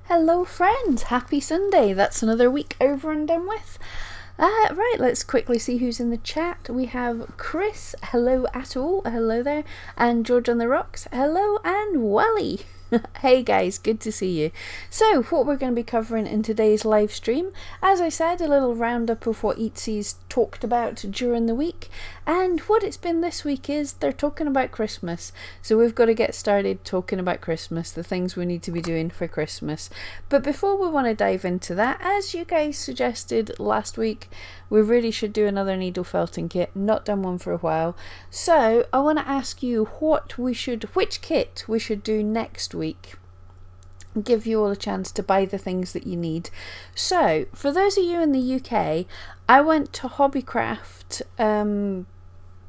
Hello friends, happy Sunday. That's another week over and done with. Right, let's quickly see who's in the chat. We have Chris, hello at all, hello there, and George on the Rocks, hello, and Wally. Hey guys, good to see you. So, what we're going to be covering in today's live stream, as I said, a little roundup of what Eatsy's talked about during the week, and what it's been this week is they're talking about Christmas. So we've got to get started talking about Christmas, the things we need to be doing for Christmas. But before we want to dive into that, as you guys suggested last week, we really should do another needle felting kit. Not done one for a while. So I want to ask you which kit we should do next week. Give you all a chance to buy the things that you need. So for those of you in the UK, I went to Hobbycraft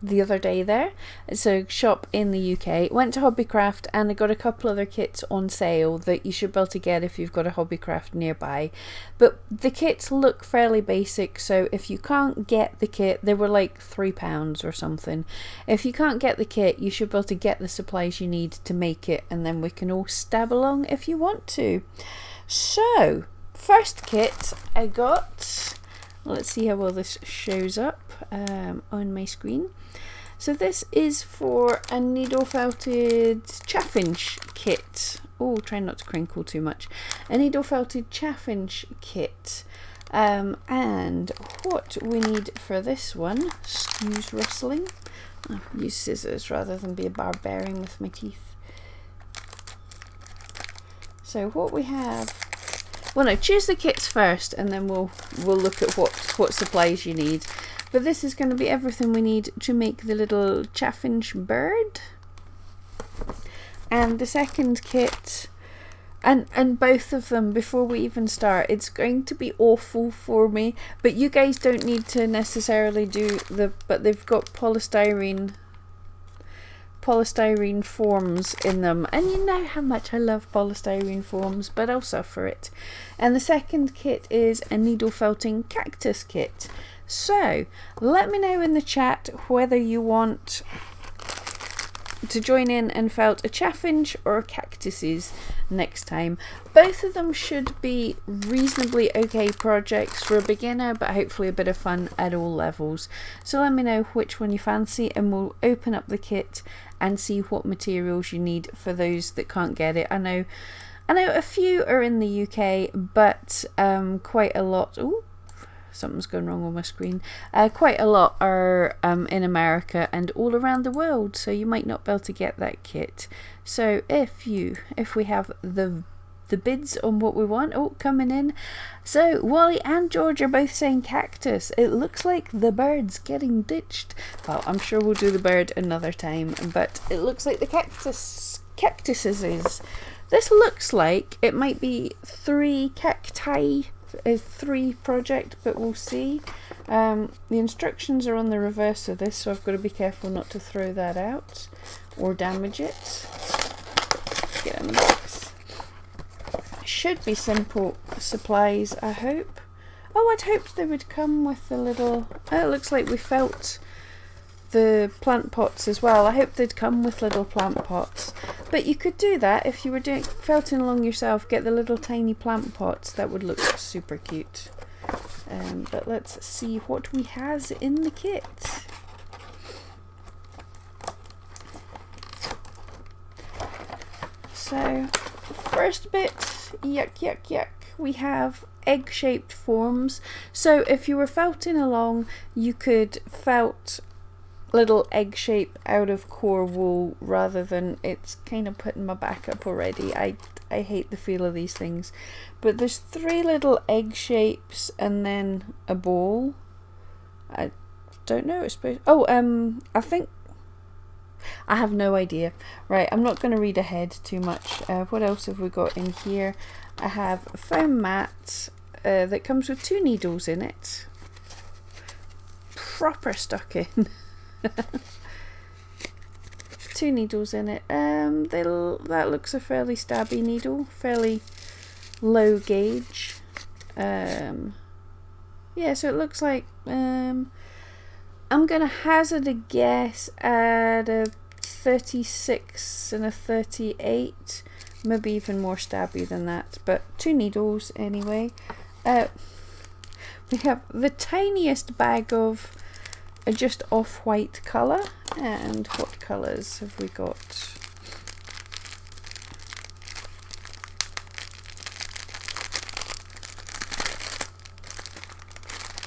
the other day there. It's a shop in the UK. Went to Hobbycraft and I got a couple other kits on sale that you should be able to get if you've got a Hobbycraft nearby. But the kits look fairly basic, so if you can't get the kit, they were like £3 or something. If you can't get the kit, you should be able to get the supplies you need to make it, and then we can all stab along if you want to. So, first kit I got, let's see how well this shows up on my screen. So this is for a needle felted chaffinch kit. Oh, try not to crinkle too much. A needle felted chaffinch kit. And what we need for this one, excuse rustling. I'll use scissors rather than be a barbarian with my teeth. So what we have, well no, choose the kits first and then we'll look at what supplies you need. But this is going to be everything we need to make the little chaffinch bird. And the second kit, and both of them, before we even start, it's going to be awful for me, but you guys don't need to necessarily do but they've got polystyrene forms in them, and you know how much I love polystyrene forms, but I'll suffer it. And the second kit is a needle felting cactus kit. So let me know in the chat whether you want to join in and felt a chaffinch or cactuses next time. Both of them should be reasonably okay projects for a beginner, but hopefully a bit of fun at all levels. So let me know which one you fancy and we'll open up the kit and see what materials you need for those that can't get it. I know a few are in the UK, but quite a lot. Ooh, something's going wrong on my screen. Quite a lot are in America and all around the world, so you might not be able to get that kit. So if we have the bids on what we want, coming in. So Wally and George are both saying cactus. It looks like the bird's getting ditched. Well, I'm sure we'll do the bird another time, but it looks like the cactuses is. This looks like it might be 3 cacti. A 3 project, but we'll see. The instructions are on the reverse of this, so I've got to be careful not to throw that out or damage it. Get in the box. Should be simple supplies, I hope. Oh, I'd hoped they would come with the little, it looks like we felt the plant pots as well. I hope they'd come with little plant pots, but you could do that if you were doing felting along yourself. Get the little tiny plant pots, that would look super cute. But let's see what we has in the kit. So first bit, yuck, we have egg-shaped forms. So if you were felting along, you could felt little egg shape out of core wool rather than, it's kind of putting my back up already. I hate the feel of these things, but there's 3 little egg shapes and then a ball. I don't know, it's supposed, I think, I have no idea. Right, I'm not going to read ahead too much. What else have we got in here? I have a foam mat that comes with 2 needles in it, proper stuck in. 2 needles in it. That looks a fairly stabby needle, fairly low gauge. Yeah, so it looks like I'm gonna hazard a guess at a 36 and a 38 maybe even more stabby than that, but 2 needles anyway. We have the tiniest bag of just off-white colour. And what colours have we got?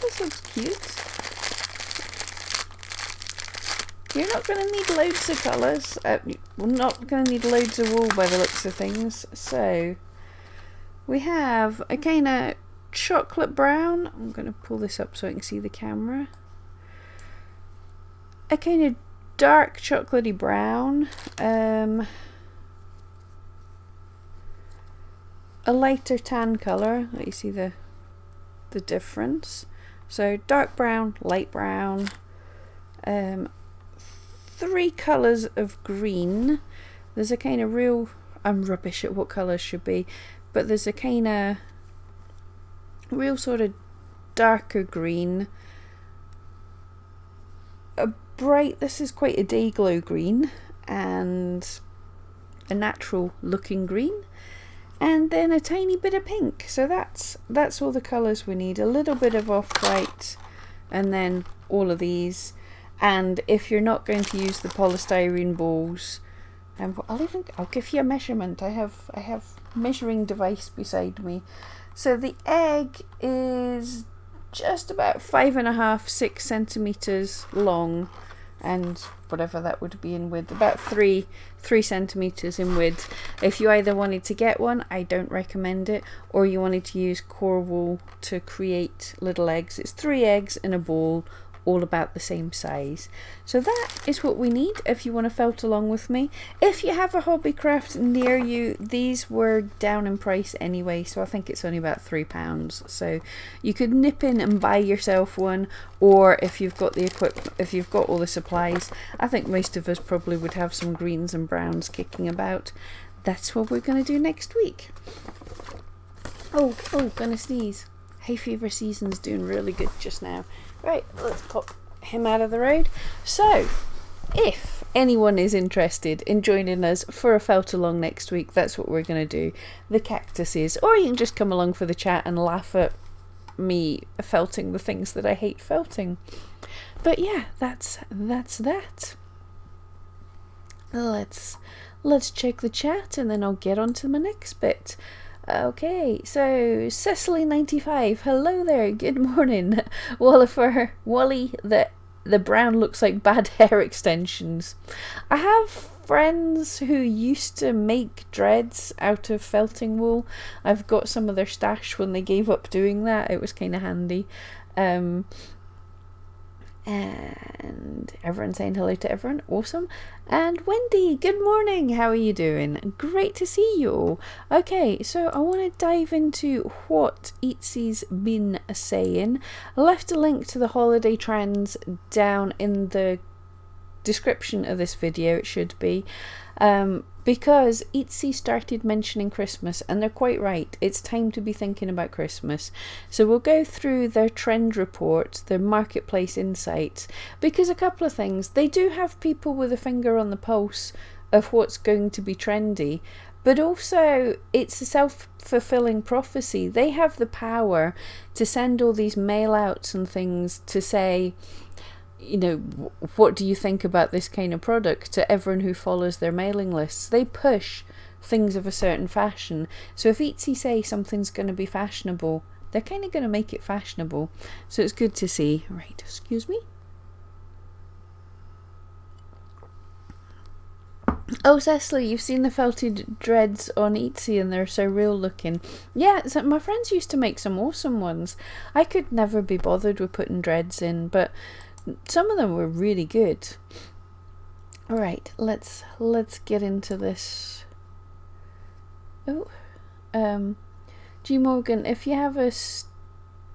This looks cute. You're not going to need loads of colours. We're not going to need loads of wool by the looks of things. So we have a kind of chocolate brown. I'm going to pull this up so I can see the camera. A kind of dark chocolatey brown. A lighter tan colour. Let you see the difference. So dark brown, light brown. 3 colours of green. There's a kind of real, I'm rubbish at what colours should be, but there's a kind of real sort of darker green, a bright, this is quite a day glow green, and a natural looking green, and then a tiny bit of pink. So that's all the colours we need. A little bit of off-white, and then all of these. And if you're not going to use the polystyrene balls, I'll give you a measurement. I have measuring device beside me. So the egg is just about 5.5, 6 centimeters long, and whatever that would be in width, about 3 centimeters in width. If you either wanted to get one, I don't recommend it, or you wanted to use core wool to create little eggs. It's 3 eggs in a ball, all about the same size. So that is what we need if you want to felt along with me. If you have a Hobbycraft near you, these were down in price anyway, so I think it's only about £3. So you could nip in and buy yourself one, or if you've got the equipment, if you've got all the supplies, I think most of us probably would have some greens and browns kicking about. That's what we're going to do next week. Oh, gonna sneeze. Hay fever season's doing really good just now. Right, let's pop him out of the road. So, if anyone is interested in joining us for a felt along next week, that's what we're going to do. The cactuses. Or you can just come along for the chat and laugh at me felting the things that I hate felting. But yeah, that's that. Let's check the chat and then I'll get on to my next bit. Okay, so Cecily95, hello there, good morning. Wally, the brown looks like bad hair extensions. I have friends who used to make dreads out of felting wool. I've got some of their stash when they gave up doing that. It was kind of handy. And everyone saying hello to everyone, awesome. And Wendy, good morning, how are you doing? Great to see you all. Okay, so I want to dive into what Eatsy's been saying. I left a link to the holiday trends down in the description of this video, it should be, because Etsy started mentioning Christmas, and they're quite right. It's time to be thinking about Christmas. So we'll go through their trend report, their marketplace insights, because a couple of things. They do have people with a finger on the pulse of what's going to be trendy, but also it's a self-fulfilling prophecy. They have the power to send all these mail outs and things to say, you know, what do you think about this kind of product, to everyone who follows their mailing lists. They push things of a certain fashion. So if Etsy say something's going to be fashionable, they're kind of going to make it fashionable. So it's good to see. Right, excuse me. Oh, Cecily, you've seen the felted dreads on Etsy and they're so real looking. Yeah, so my friends used to make some awesome ones. I could never be bothered with putting dreads in, but some of them were really good. All right, let's get into this. Oh, G Morgan, if you have a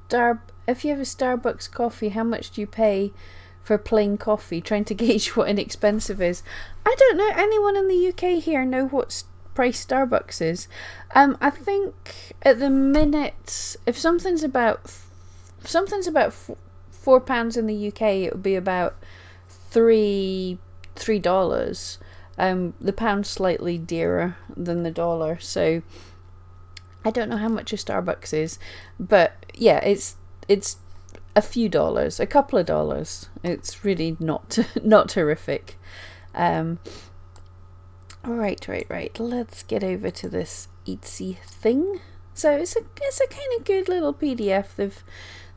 Starbucks coffee, how much do you pay for plain coffee? Trying to gauge what inexpensive is. I don't know. Anyone in the UK here know what price Starbucks is? I think at the minute, if something's about £4 in the UK, it would be about $3. The pound's slightly dearer than the dollar, so I don't know how much a Starbucks is, but yeah, it's a few dollars, a couple of dollars. It's really not horrific. Right. Let's get over to this Etsy thing. So it's a kind of good little PDF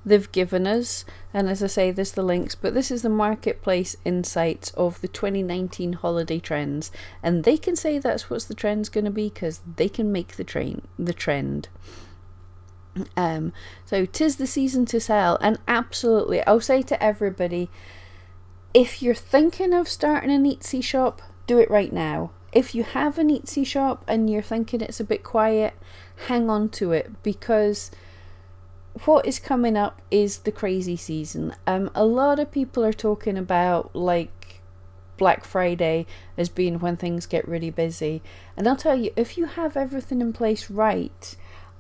they've given us, and as I say, there's the links, but this is the marketplace insights of the 2019 holiday trends, and they can say that's what's the trend's going to be because they can make the trend. So 'tis the season to sell, and absolutely, I'll say to everybody, if you're thinking of starting an Etsy shop, do it right now. If you have an Etsy shop and you're thinking it's a bit quiet, hang on to it, because what is coming up is the crazy season. A lot of people are talking about like Black Friday as being when things get really busy, and I'll tell you, if you have everything in place right,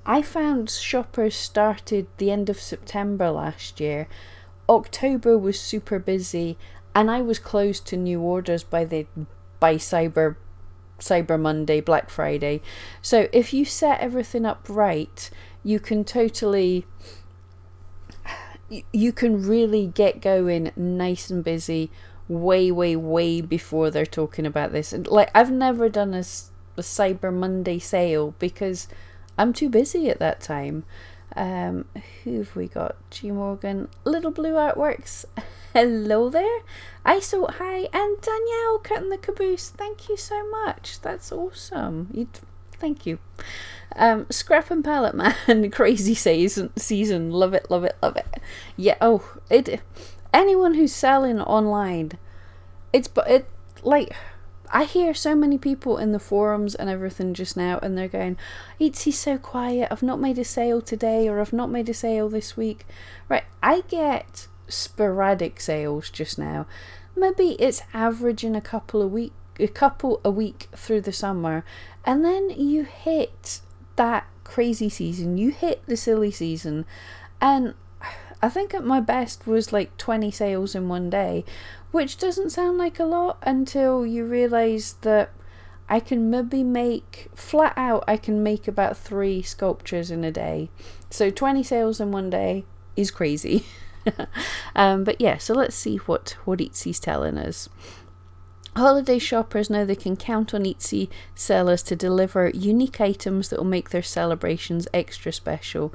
I found shoppers started the end of September last year. October was super busy, and I was closed to new orders by Cyber Monday, Black Friday. So if you set everything up right, you can really get going nice and busy way before they're talking about this. And like, I've never done a Cyber Monday sale because I'm too busy at that time. Who've we got? G Morgan, Little Blue Artworks. Hello there. ISO, hi, and Danielle cutting the caboose. Thank you so much. That's awesome. Thank you. Scrap and Palette Man, crazy season. Love it. Yeah. Anyone who's selling online, I hear so many people in the forums and everything just now, and they're going, Etsy's so quiet, I've not made a sale today, or I've not made a sale this week. Right, I get sporadic sales just now. Maybe it's averaging a couple a week through the summer, and then you hit that crazy season, you hit the silly season, and I think at my best was like 20 sales in one day, which doesn't sound like a lot until you realise that I can maybe make about 3 sculptures in a day. So 20 sales in one day is crazy. But yeah, so let's see what Etsy's telling us. Holiday shoppers know they can count on Etsy sellers to deliver unique items that will make their celebrations extra special.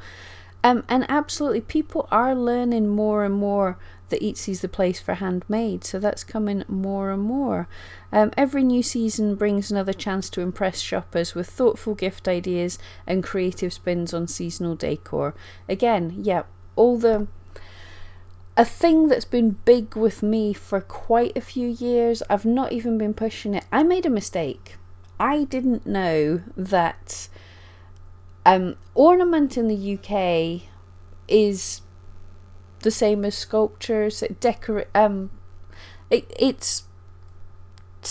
And absolutely, people are learning more and more that Etsy's the place for handmade, so that's coming more and more. Every new season brings another chance to impress shoppers with thoughtful gift ideas and creative spins on seasonal decor. Again, yeah, a thing that's been big with me for quite a few years. I've not even been pushing it. I made a mistake. I didn't know that ornament in the UK is the same as sculptures. It's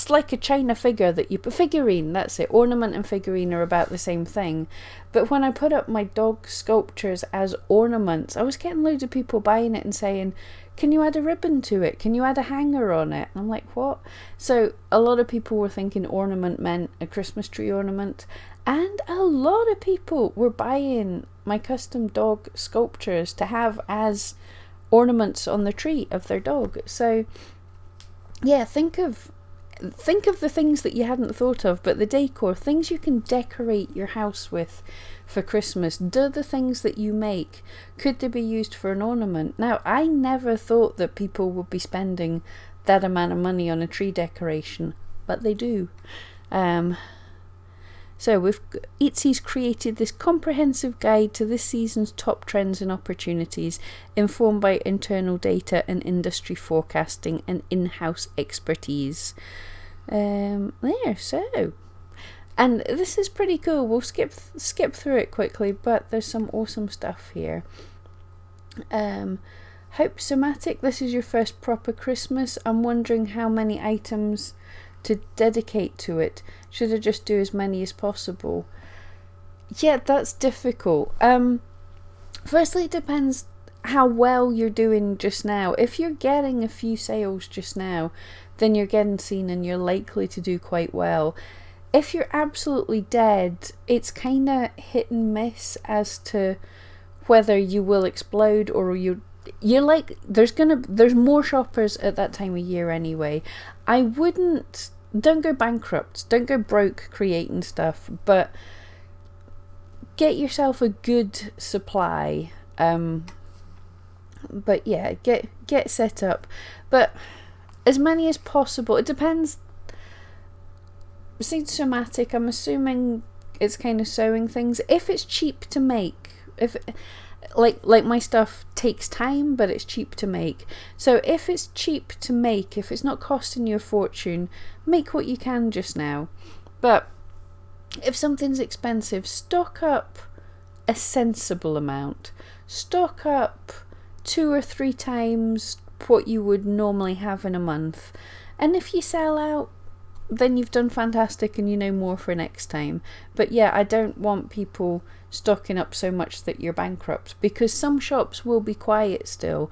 like a China figurine, that's it. Ornament and figurine are about the same thing. But when I put up my dog sculptures as ornaments, I was getting loads of people buying it and saying, can you add a ribbon to it? Can you add a hanger on it? And I'm like, what? So a lot of people were thinking ornament meant a Christmas tree ornament, and a lot of people were buying my custom dog sculptures to have as ornaments on the tree of their dog. So yeah, think of the things that you hadn't thought of, but the decor, things you can decorate your house with for Christmas. Do the things that you make, could they be used for an ornament? Now, I never thought that people would be spending that amount of money on a tree decoration, but they do. So Etsy's created this comprehensive guide to this season's top trends and opportunities, informed by internal data and industry forecasting and in-house expertise. And this is pretty cool. We'll skip through it quickly, but there's some awesome stuff here. Hope Somatic, this is your first proper Christmas. I'm wondering how many items to dedicate to it. Should I just do as many as possible? Yeah, that's difficult. Firstly, it depends how well you're doing just now. If you're getting a few sales just now, then you're getting seen and you're likely to do quite well. If you're absolutely dead, it's kind of hit and miss as to whether you will explode or you're like, there's more shoppers at that time of year anyway. Don't go bankrupt, don't go broke creating stuff, but get yourself a good supply. But yeah, get set up, but as many as possible. It depends. Seed somatic, I'm assuming it's kind of sewing things. If it's cheap to make, if like my stuff takes time, but it's cheap to make. So if it's cheap to make, if it's not costing you a fortune, make what you can just now. But if something's expensive, stock up a sensible amount. Stock up 2 or 3 times what you would normally have in a month. And if you sell out, then you've done fantastic and you know more for next time. But yeah, I don't want people stocking up so much that you're bankrupt, because some shops will be quiet still.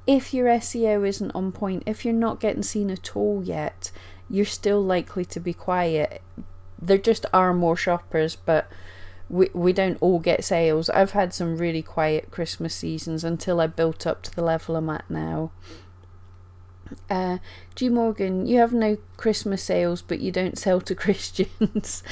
If your SEO isn't on point, if you're not getting seen at all yet, you're still likely to be quiet. There just are more shoppers, but we don't all get sales. I've had some really quiet Christmas seasons until I built up to the level I'm at now. G Morgan, you have no Christmas sales, but you don't sell to Christians.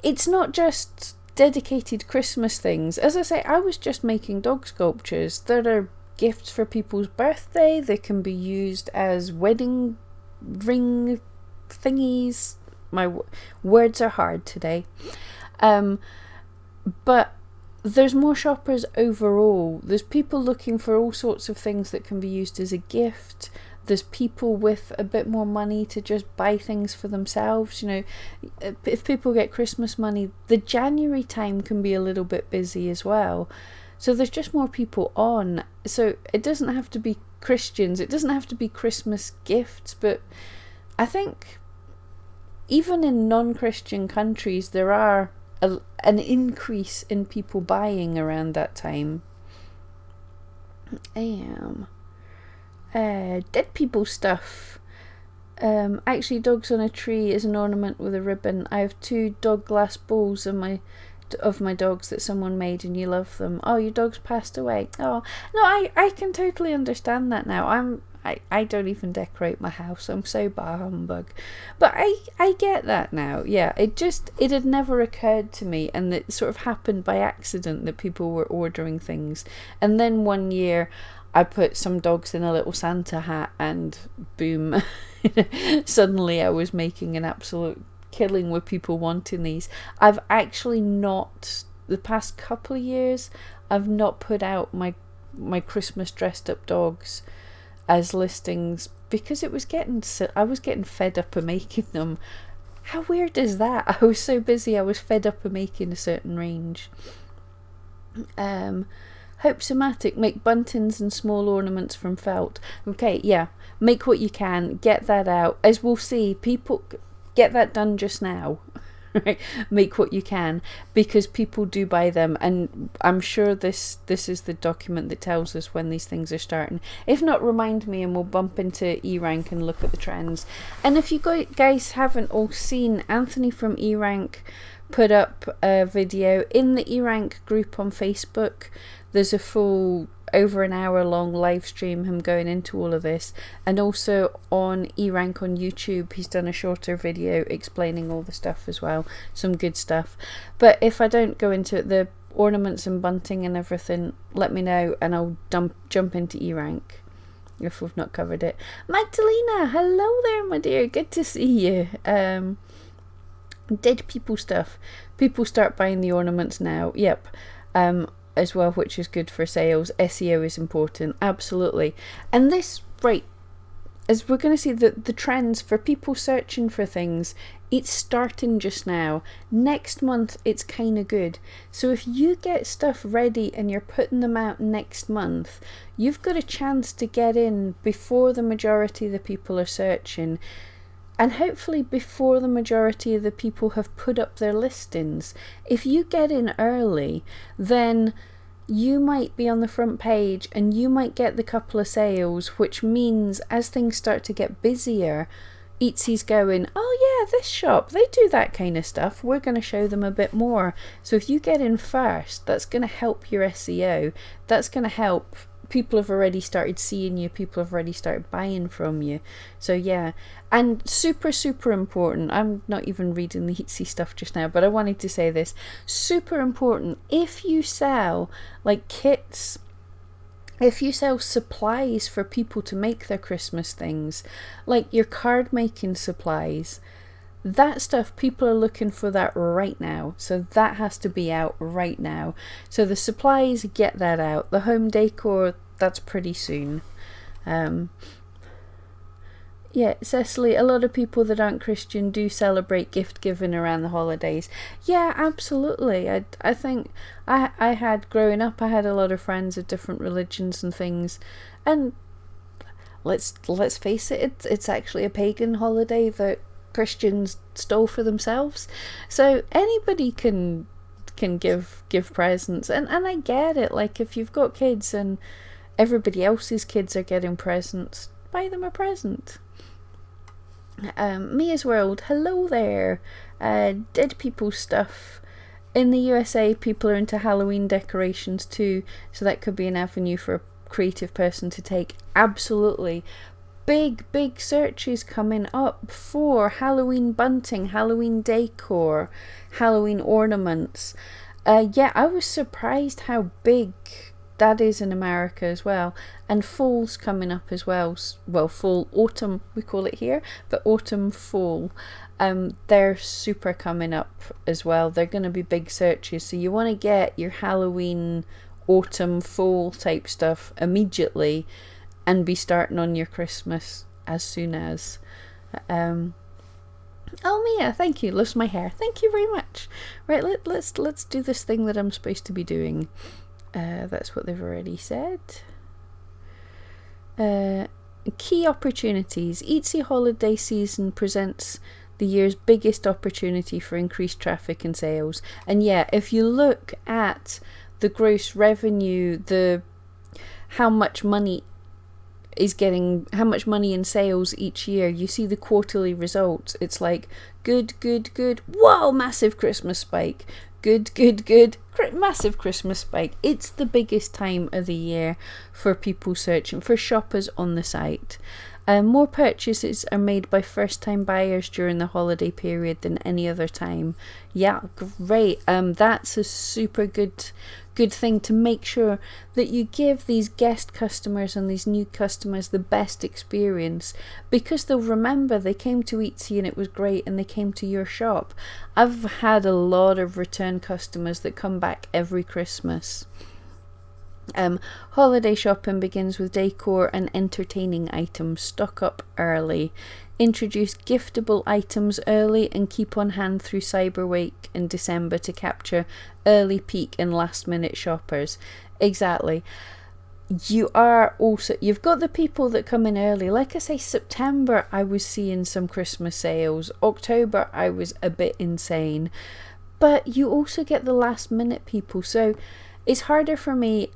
It's not just dedicated Christmas things. As I say, I was just making dog sculptures that are gifts for people's birthday. They can be used as wedding ring thingies. My words are hard today. But there's more shoppers overall. There's people looking for all sorts of things that can be used as a gift. There's people with a bit more money to just buy things for themselves. You know, if people get Christmas money, the January time can be a little bit busy as well. So there's just more people on. So it doesn't have to be Christians. It doesn't have to be Christmas gifts. But I think even in non-Christian countries, there are an increase in people buying around that time. Dead people stuff. Actually, dogs on a tree is an ornament with a ribbon. I have 2 dog glass balls of my dogs that someone made, and you love them. Oh, your dog's passed away. Oh no, I can totally understand that now. I don't even decorate my house. I'm so bah humbug. But I get that now. Yeah, it had never occurred to me, and it sort of happened by accident that people were ordering things. And then one year I put some dogs in a little Santa hat, and boom, suddenly I was making an absolute killing with people wanting these. I've actually not, the past couple of years, I've not put out my Christmas dressed up dogs as listings, because I was getting fed up of making them. How weird is that? I was so busy, I was fed up of making a certain range. Hope Somatic, make buntings and small ornaments from felt. Okay, yeah, make what you can, get that out. As we'll see, people get that done just now. Right? Make what you can, because people do buy them, and I'm sure this is the document that tells us when these things are starting. If not, remind me and we'll bump into E-Rank and look at the trends. And if you guys haven't all seen, Anthony from E-Rank put up a video in the E-Rank group on Facebook. There's a full over an hour long live stream, him going into all of this, and also on E-Rank on YouTube he's done a shorter video explaining all the stuff as well, some good stuff. But if I don't go into it, the ornaments and bunting and everything, let me know and I'll jump into E-Rank if we've not covered it. Magdalena, hello there my dear, good to see you. Dead people stuff, people start buying the ornaments now, yep. As well, which is good for sales. SEO is important, absolutely. And this, right, as we're going to see, the trends for people searching for things, it's starting just now. Next month it's kind of good. So if you get stuff ready and you're putting them out next month, you've got a chance to get in before the majority of the people are searching, and hopefully before the majority of the people have put up their listings. If you get in early, then you might be on the front page and you might get the couple of sales, which means as things start to get busier, Etsy's going, oh yeah, this shop, they do that kind of stuff, we're going to show them a bit more. So if you get in first, that's going to help your SEO, that's going to help. People have already started seeing you, people have already started buying from you. So yeah, and super important, I'm not even reading the Etsy stuff just now, but I wanted to say this, super important, if you sell like kits, if you sell supplies for people to make their Christmas things, like your card making supplies, that stuff, people are looking for that right now. So that has to be out right now. So the supplies, get that out. The home decor, that's pretty soon. Yeah, Cecily, a lot of people that aren't Christian do celebrate gift giving around the holidays. Yeah, absolutely. I think I had, growing up, I had a lot of friends of different religions and things. And let's face it, it's actually a pagan holiday that Christians stole for themselves. So anybody can give presents, and I get it. Like, if you've got kids and everybody else's kids are getting presents, buy them a present. Mia's World, hello there. Dead people stuff. In the USA, people are into Halloween decorations too, so that could be an avenue for a creative person to take. Absolutely. Big searches coming up for Halloween bunting, Halloween decor, Halloween ornaments. Yeah, I was surprised how big that is in America as well. And fall's coming up as well. Well, fall, autumn we call it here, but autumn, fall, they're super coming up as well. They're going to be big searches, so you want to get your Halloween, autumn, fall type stuff immediately and be starting on your Christmas as soon as. Oh, Mia, thank you. Loves my hair. Thank you very much. Right, let's do this thing that I'm supposed to be doing. That's what they've already said. Key opportunities. Etsy holiday season presents the year's biggest opportunity for increased traffic and sales. And yeah, if you look at the gross revenue, how much money in sales each year, you see the quarterly results. It's like good, whoa, massive Christmas spike, good, massive Christmas spike. It's the biggest time of the year for people searching, for shoppers on the site. More purchases are made by first-time buyers during the holiday period than any other time. Yeah, great. That's a super good thing to make sure that you give these guest customers and these new customers the best experience, because they'll remember they came to Etsy and it was great and they came to your shop. I've had a lot of return customers that come back every Christmas. Holiday shopping begins with decor and entertaining items. Stock up early. Introduce giftable items early and keep on hand through Sabre Week in December to capture early peak and last minute shoppers. Exactly. You've got the people that come in early. Like I say, September I was seeing some Christmas sales. October I was a bit insane. But you also get the last minute people. So it's harder for me.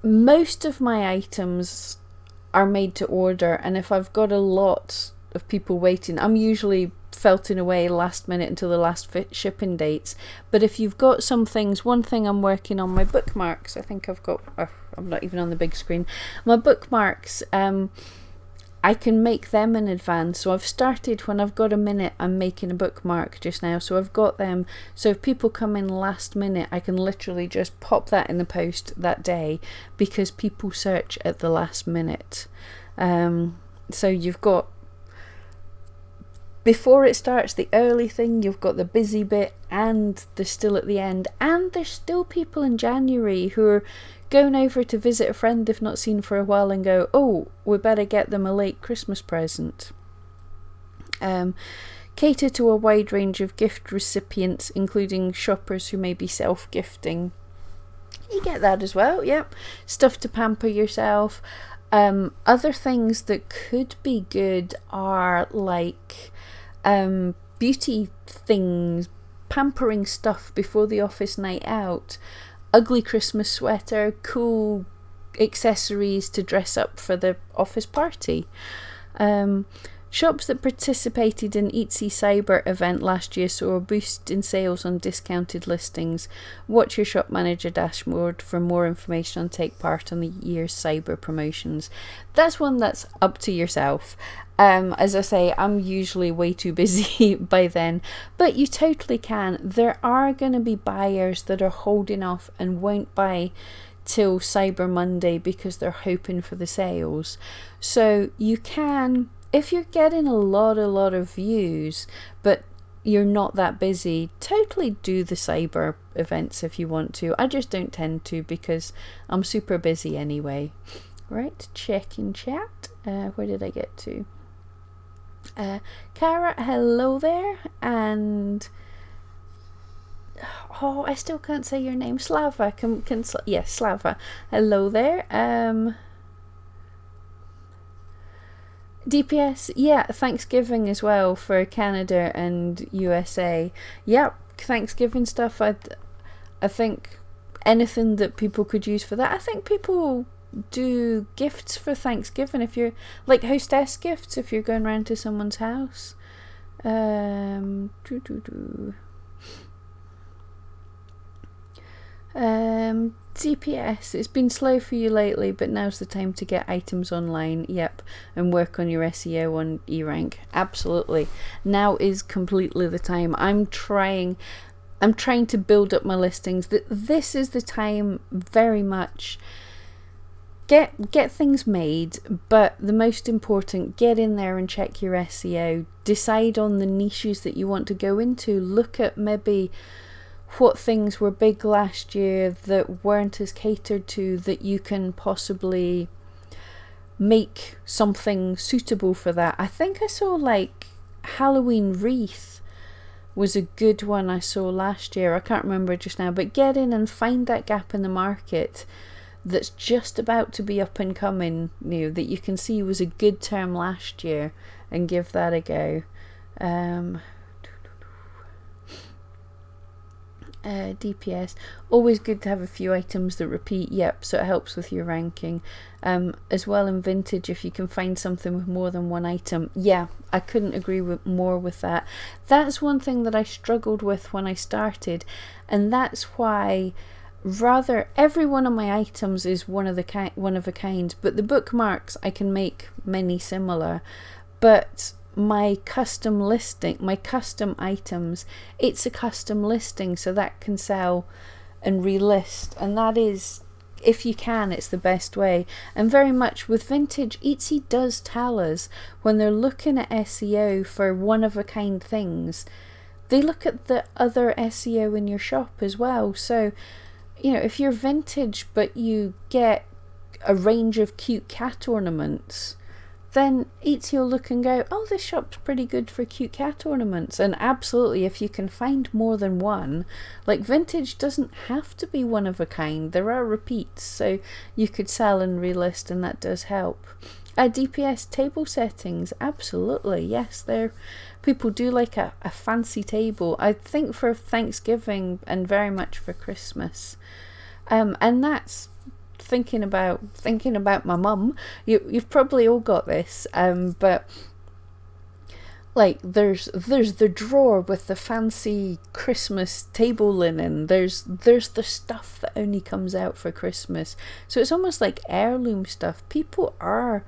Most of my items are made to order, and if I've got a lot of people waiting, I'm usually felting away last minute until the last shipping dates. But if you've got some things, one thing I'm working on, my bookmarks, I think I've got, I'm not even on the big screen, my bookmarks, I can make them in advance. So I've started, when I've got a minute, I'm making a bookmark just now. So I've got them. So if people come in last minute, I can literally just pop that in the post that day, because people search at the last minute. So you've got, before it starts, the early thing, you've got the busy bit, and they're still at the end. And there's still people in January who are going over to visit a friend they've not seen for a while and go, oh, we better get them a late Christmas present. Cater to a wide range of gift recipients, including shoppers who may be self-gifting. You get that as well, yep. Stuff to pamper yourself. Other things that could be good are like beauty things, pampering stuff before the office night out. Ugly Christmas sweater, cool accessories to dress up for the office party. Shops that participated in Etsy Sabre event last year saw a boost in sales on discounted listings. Watch your shop manager dashboard for more information on take part on the year's Sabre promotions. That's one that's up to yourself. As I say, I'm usually way too busy by then, but you totally can. There are going to be buyers that are holding off and won't buy till Cyber Monday because they're hoping for the sales. So you can, if you're getting a lot of views, but you're not that busy, totally do the Cyber events if you want to. I just don't tend to because I'm super busy anyway. Right, checking chat. Where did I get to? Cara, hello there, and I still can't say your name. Slava, yes, Slava. Hello there. DPS, yeah, Thanksgiving as well for Canada and USA. Yep, Thanksgiving stuff. I think anything that people could use for that. I think people do gifts for Thanksgiving if you're like hostess gifts if you're going around to someone's house. DPS, it's been slow for you lately, but now's the time to get items online. Yep, and work on your SEO on eRank. Absolutely, now is completely the time. I'm trying to build up my listings. This is the time very much. Get things made, but the most important, get in there and check your SEO. Decide on the niches that you want to go into. Look at maybe what things were big last year that weren't as catered to, that you can possibly make something suitable for that. I think I saw like Halloween Wreath was a good one I saw last year. I can't remember just now, but get in and find that gap in the market that's just about to be up and coming, that you can see was a good term last year, and give that a go. DPS, always good to have a few items that repeat. Yep, so it helps with your ranking. As well in vintage, if you can find something with more than one item. Yeah, I couldn't agree more with that. That's one thing that I struggled with when I started, and that's why rather every one of my items is one of a kind, but the bookmarks I can make many similar. But my custom items, it's a custom listing, so that can sell and relist, and that is, if you can, it's the best way. And very much with vintage, Etsy does tell us when they're looking at SEO for one of a kind things, they look at the other SEO in your shop as well. So if you're vintage but you get a range of cute cat ornaments, then Etsy will look and go, oh, this shop's pretty good for cute cat ornaments. And absolutely, if you can find more than one, like vintage doesn't have to be one of a kind. There are repeats, so you could sell and relist, and that does help. DPS table settings, absolutely, yes. People do like a fancy table. I think for Thanksgiving and very much for Christmas. And that's thinking about my mum. You've probably all got this, but like there's the drawer with the fancy Christmas table linen. There's the stuff that only comes out for Christmas. So it's almost like heirloom stuff. People are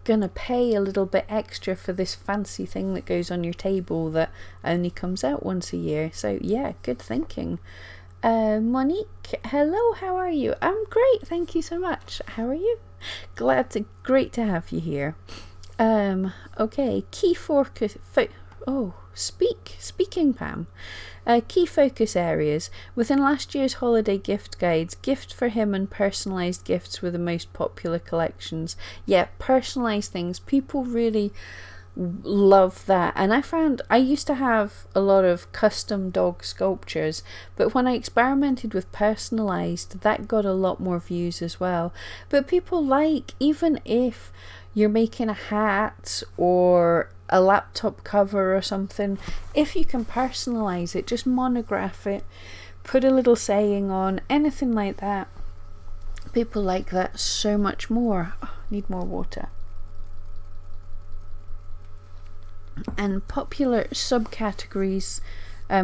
gonna pay a little bit extra for this fancy thing that goes on your table that only comes out once a year. So yeah, good thinking. Monique, hello, how are you? I'm great, thank you so much. How are you? Great to have you here. Okay, key focus. Speaking, Pam. Key focus areas within last year's holiday gift guides. Gift for him and personalised gifts were the most popular collections. Yeah, personalised things. People really love that, and I found I used to have a lot of custom dog sculptures, but when I experimented with personalized, that got a lot more views as well. But people like, even if you're making a hat or a laptop cover or something, if you can personalize it, just monograph it, put a little saying on, anything like that. People like that so much more. Oh, need more water. And popular subcategories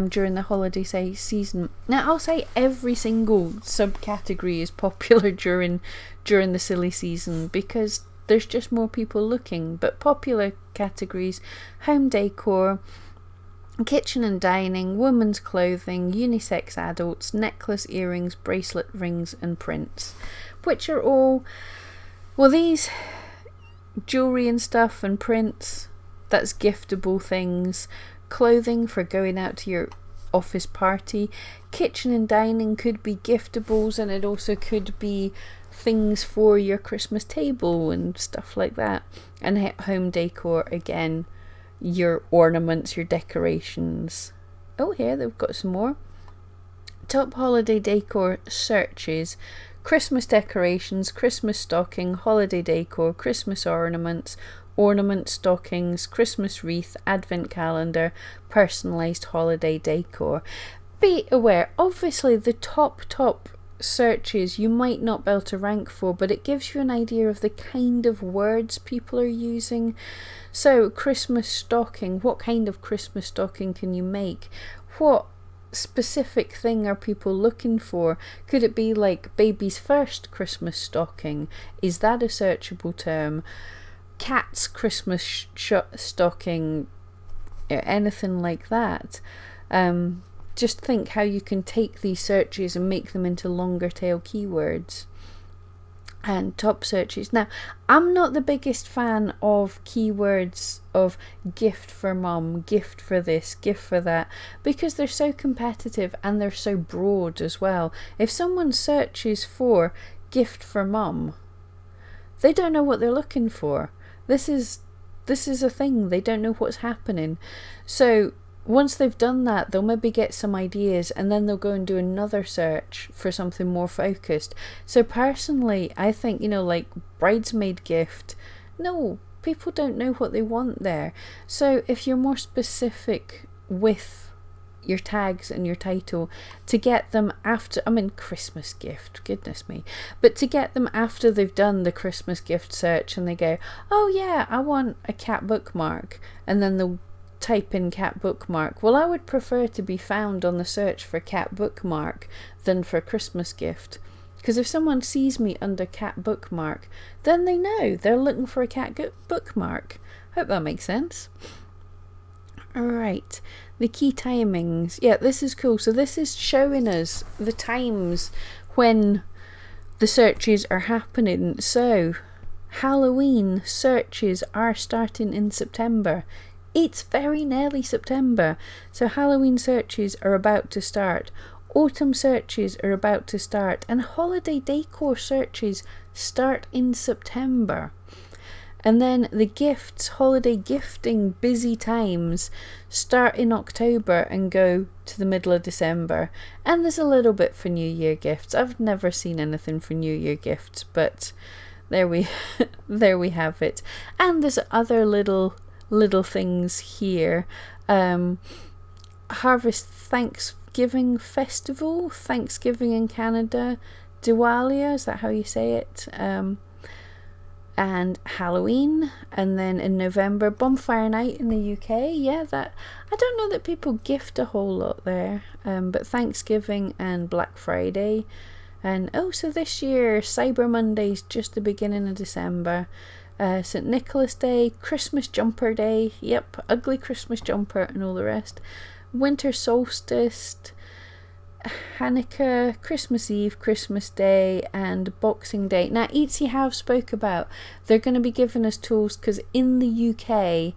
during the holiday season. Now, I'll say every single subcategory is popular during the silly season because there's just more people looking. But popular categories: home decor, kitchen and dining, women's clothing, unisex adults, necklace, earrings, bracelet, rings and prints, which are all, well, these jewellery and stuff and prints, that's giftable things. Clothing for going out to your office party. Kitchen and dining could be giftables, and it also could be things for your Christmas table and stuff like that. And home decor, again, your ornaments, your decorations. Oh, here they've got some more. Top holiday decor searches: Christmas decorations, Christmas stocking, holiday decor, Christmas ornaments, ornament stockings, Christmas wreath, advent calendar, personalised holiday decor. Be aware, obviously the top searches you might not be able to rank for, but it gives you an idea of the kind of words people are using. So Christmas stocking, what kind of Christmas stocking can you make? What specific thing are people looking for? Could it be like baby's first Christmas stocking? Is that a searchable term? Cat's Christmas stocking, anything like that. Just think how you can take these searches and make them into longer tail keywords. And top searches. Now, I'm not the biggest fan of keywords of gift for mum, gift for this, gift for that, because they're so competitive and they're so broad as well. If someone searches for gift for mum, they don't know what they're looking for. This is a thing. They don't know what's happening. So once they've done that, they'll maybe get some ideas, and then they'll go and do another search for something more focused. So personally, I think, like bridesmaid gift, no, people don't know what they want there. So if you're more specific with your tags and your title, to get them after, Christmas gift, goodness me, but to get them after they've done the Christmas gift search and they go, oh yeah, I want a cat bookmark, and then they'll type in cat bookmark. Well, I would prefer to be found on the search for cat bookmark than for Christmas gift, because if someone sees me under cat bookmark, then they know they're looking for a cat bookmark. Hope that makes sense. Alright, the key timings. Yeah, this is cool. So this is showing us the times when the searches are happening. So Halloween searches are starting in September. It's very nearly September. So Halloween searches are about to start. Autumn searches are about to start. And holiday decor searches start in September. And then the gifts, holiday gifting busy times start in October and go to the middle of December. And there's a little bit for New Year gifts. I've never seen anything for New Year gifts, but there we have it. And there's other little things here. Harvest Thanksgiving Festival, Thanksgiving in Canada, Diwali, is that how you say it? And Halloween, and then in November, Bonfire Night in the UK. Yeah, that I don't know that people gift a whole lot there, but Thanksgiving and Black Friday, and so this year Cyber Monday's just the beginning of December. St. Nicholas Day, Christmas Jumper Day, yep, ugly Christmas jumper and all the rest. Winter Solstice, Hanukkah, Christmas Eve, Christmas Day, and Boxing Day. Now, Etsy have spoke about they're going to be giving us tools, because in the UK,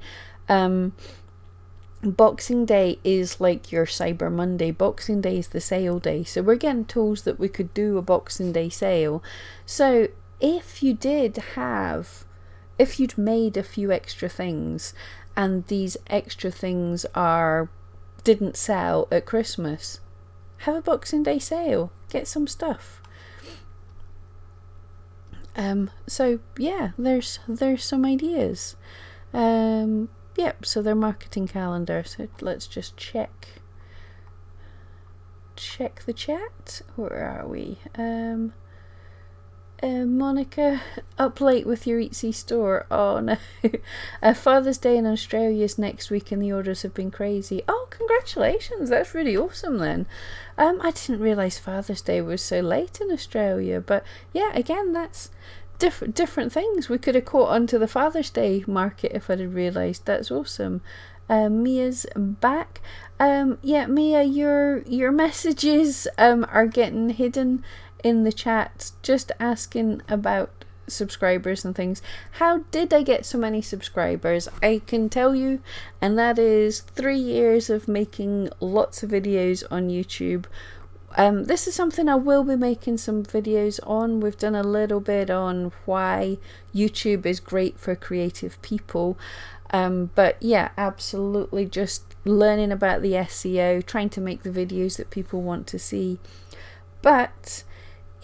Boxing Day is like your Cyber Monday. Boxing Day is the sale day. So we're getting tools that we could do a Boxing Day sale. So if you'd made a few extra things, and these extra things didn't sell at Christmas, have a Boxing Day sale, get some stuff. So yeah, there's some ideas. Yep, so their marketing calendar. So let's just check the chat. Where are we? Monica, up late with your Etsy store. Oh no. Father's Day in Australia is next week and the orders have been crazy. Oh, congratulations, that's really awesome then. I didn't realise Father's Day was so late in Australia, but yeah, again, that's different things. We could have caught onto the Father's Day market if I'd have realised. That's awesome. Mia's back. Yeah, Mia, your messages are getting hidden in the chat, just asking about subscribers and things. How did I get so many subscribers? I can tell you, and that is 3 years of making lots of videos on YouTube. This is something I will be making some videos on. We've done a little bit on why YouTube is great for creative people. But yeah, absolutely just learning about the SEO, trying to make the videos that people want to see. But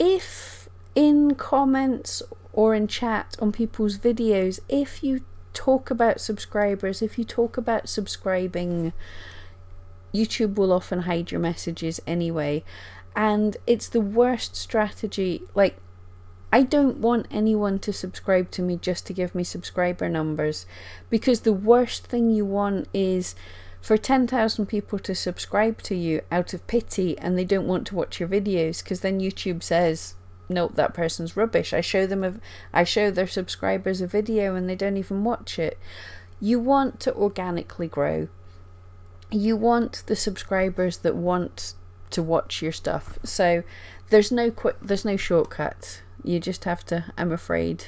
if in comments or in chat on people's videos, if you talk about subscribers, if you talk about subscribing, YouTube will often hide your messages anyway. And it's the worst strategy. Like, I don't want anyone to subscribe to me just to give me subscriber numbers, because the worst thing you want is for 10,000 people to subscribe to you out of pity and they don't want to watch your videos, because then YouTube says, nope, that person's rubbish. I show their subscribers a video and they don't even watch it. You want to organically grow. You want the subscribers that want to watch your stuff. So there's no shortcut. You just have to, I'm afraid.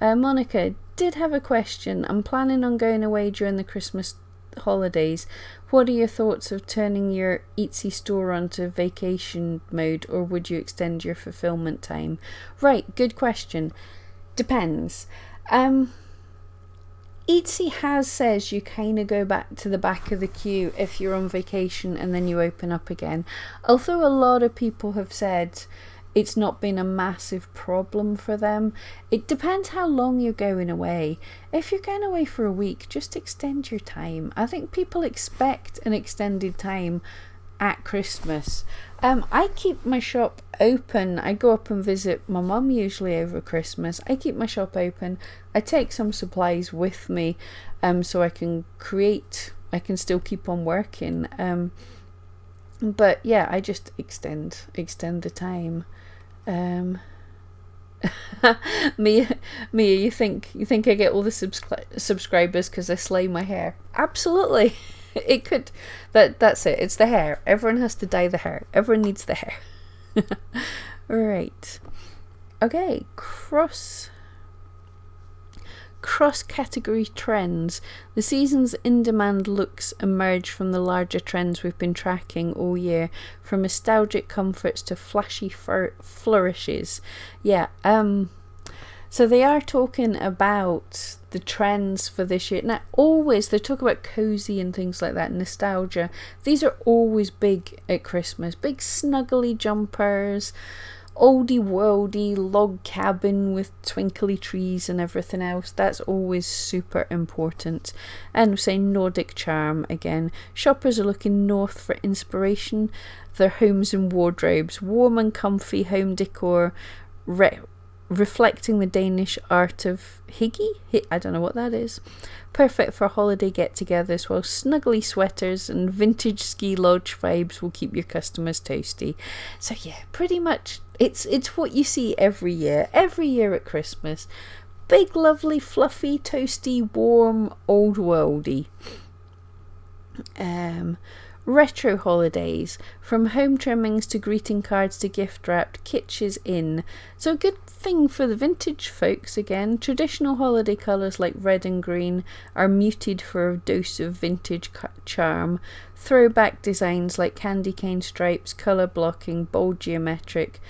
Monica did have a question. I'm planning on going away during the Christmas holidays. What are your thoughts of turning your Etsy store onto vacation mode, or would you extend your fulfillment time? Right, good question. Depends. Etsy says you kind of go back to the back of the queue if you're on vacation and then you open up again. Although a lot of people have said it's not been a massive problem for them. It depends how long you're going away. If you're going away for a week, just extend your time. I think people expect an extended time at Christmas. I keep my shop open. I go up and visit my mum usually over Christmas. I keep my shop open. I take some supplies with me so I can still keep on working. But yeah, I just extend the time. Mia, you think I get all the subscribers because I slay my hair? Absolutely. It could. That's it. It's the hair. Everyone has to dye the hair. Everyone needs the hair. Right. Okay. Cross-category trends. The season's in-demand looks emerge from the larger trends we've been tracking all year, from nostalgic comforts to flashy flourishes. Yeah, so they are talking about the trends for this year. Now, always, they talk about cozy and things like that, nostalgia. These are always big at Christmas. Big snuggly jumpers, oldie worldy log cabin with twinkly trees and everything else. That's always super important. And say Nordic charm again. Shoppers are looking north for inspiration. Their homes and wardrobes, warm and comfy home decor, reflecting the Danish art of hygge. I don't know what that is. Perfect for holiday get-togethers, while snuggly sweaters and vintage ski lodge vibes will keep your customers toasty. So yeah, pretty much it's what you see every year at Christmas. Big, lovely, fluffy, toasty, warm, old worldy. Retro holidays, from home trimmings to greeting cards to gift wrapped, kitsch is in. So a good thing for the vintage folks again. Traditional holiday colours like red and green are muted for a dose of vintage charm. Throwback designs like candy cane stripes, colour blocking, bold geometric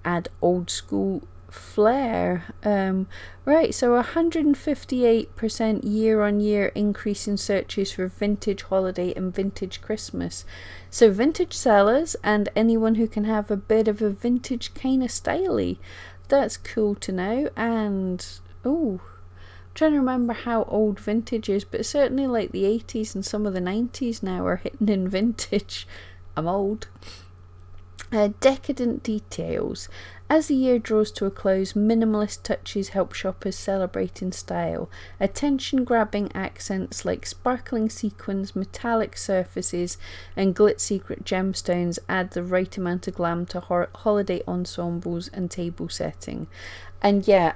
add old school flair. Right, so 158% year-on-year increase in searches for vintage holiday and vintage Christmas. So vintage sellers and anyone who can have a bit of a vintage kind of styly, that's cool to know. And oh, I'm trying to remember how old vintage is, but certainly like the 80s and some of the 90s now are hitting in vintage. I'm old. Decadent details. As the year draws to a close, minimalist touches help shoppers celebrate in style. Attention-grabbing accents like sparkling sequins, metallic surfaces, and glitzy gemstones add the right amount of glam to holiday ensembles and table setting. And yeah,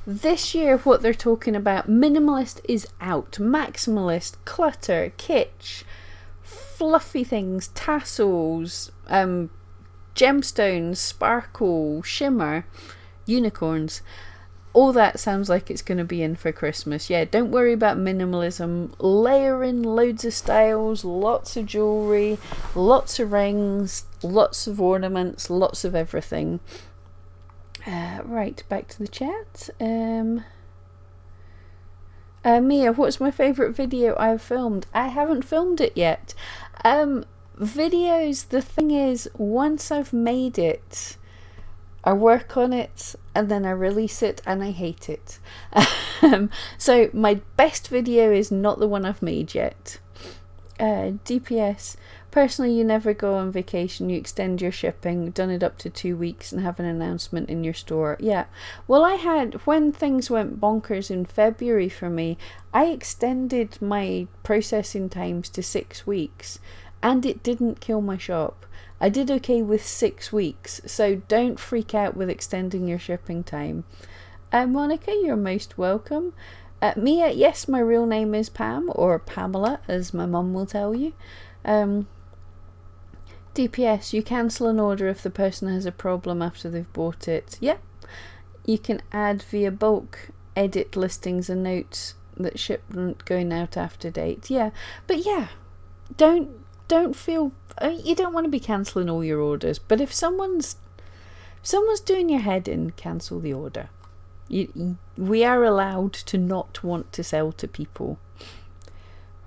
this year what they're talking about, minimalist is out. Maximalist, clutter, kitsch, fluffy things, tassels, gemstones, sparkle, shimmer, unicorns. All that sounds like it's going to be in for Christmas. Yeah, don't worry about minimalism. Layer in loads of styles, lots of jewellery, lots of rings, lots of ornaments, lots of everything. Right, back to the chat. Mia, what's my favourite video I've filmed? I haven't filmed it yet. Videos, the thing is, once I've made it, I work on it and then I release it and I hate it. So my best video is not the one I've made yet. DPS, personally, you never go on vacation, you extend your shipping, done it up to 2 weeks and have an announcement in your store. Yeah, well, I had, when things went bonkers in February for me, I extended my processing times to 6 weeks and it didn't kill my shop. I did okay with 6 weeks, so don't freak out with extending your shipping time. Monica, you're most welcome. Mia, yes, my real name is Pam, or Pamela, as my mum will tell you. DPS, you cancel an order if the person has a problem after they've bought it. Yeah, you can add via bulk, edit listings and notes that shipment going out after date. Yeah, but yeah, don't feel, you don't want to be cancelling all your orders, but if someone's doing your head in, cancel the order. We are allowed to not want to sell to people.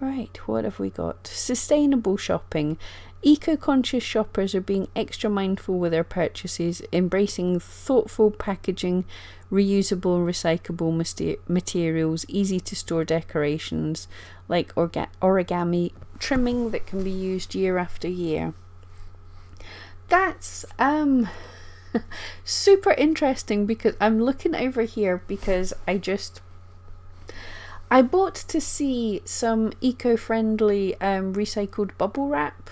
Right, what have we got? Sustainable shopping. Eco-conscious shoppers are being extra mindful with their purchases, embracing thoughtful packaging, reusable and recyclable materials, easy to store decorations like origami trimming that can be used year after year. That's super interesting, because I'm looking over here because I bought to see some eco-friendly recycled bubble wrap,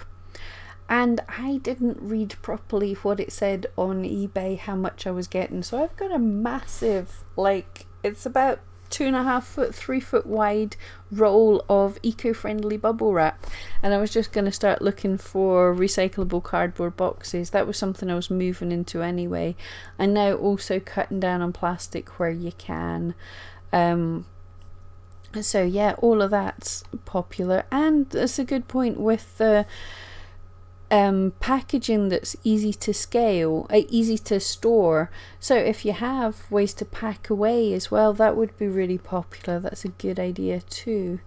and I didn't read properly what it said on eBay how much I was getting, so I've got a massive, like, it's about 2.5 foot, 3 foot wide roll of eco-friendly bubble wrap, and I was just going to start looking for recyclable cardboard boxes. That was something I was moving into anyway, and now also cutting down on plastic where you can. So yeah, all of that's popular, and that's a good point with the packaging that's easy to scale, easy to store. So if you have ways to pack away as well, that would be really popular. That's a good idea too.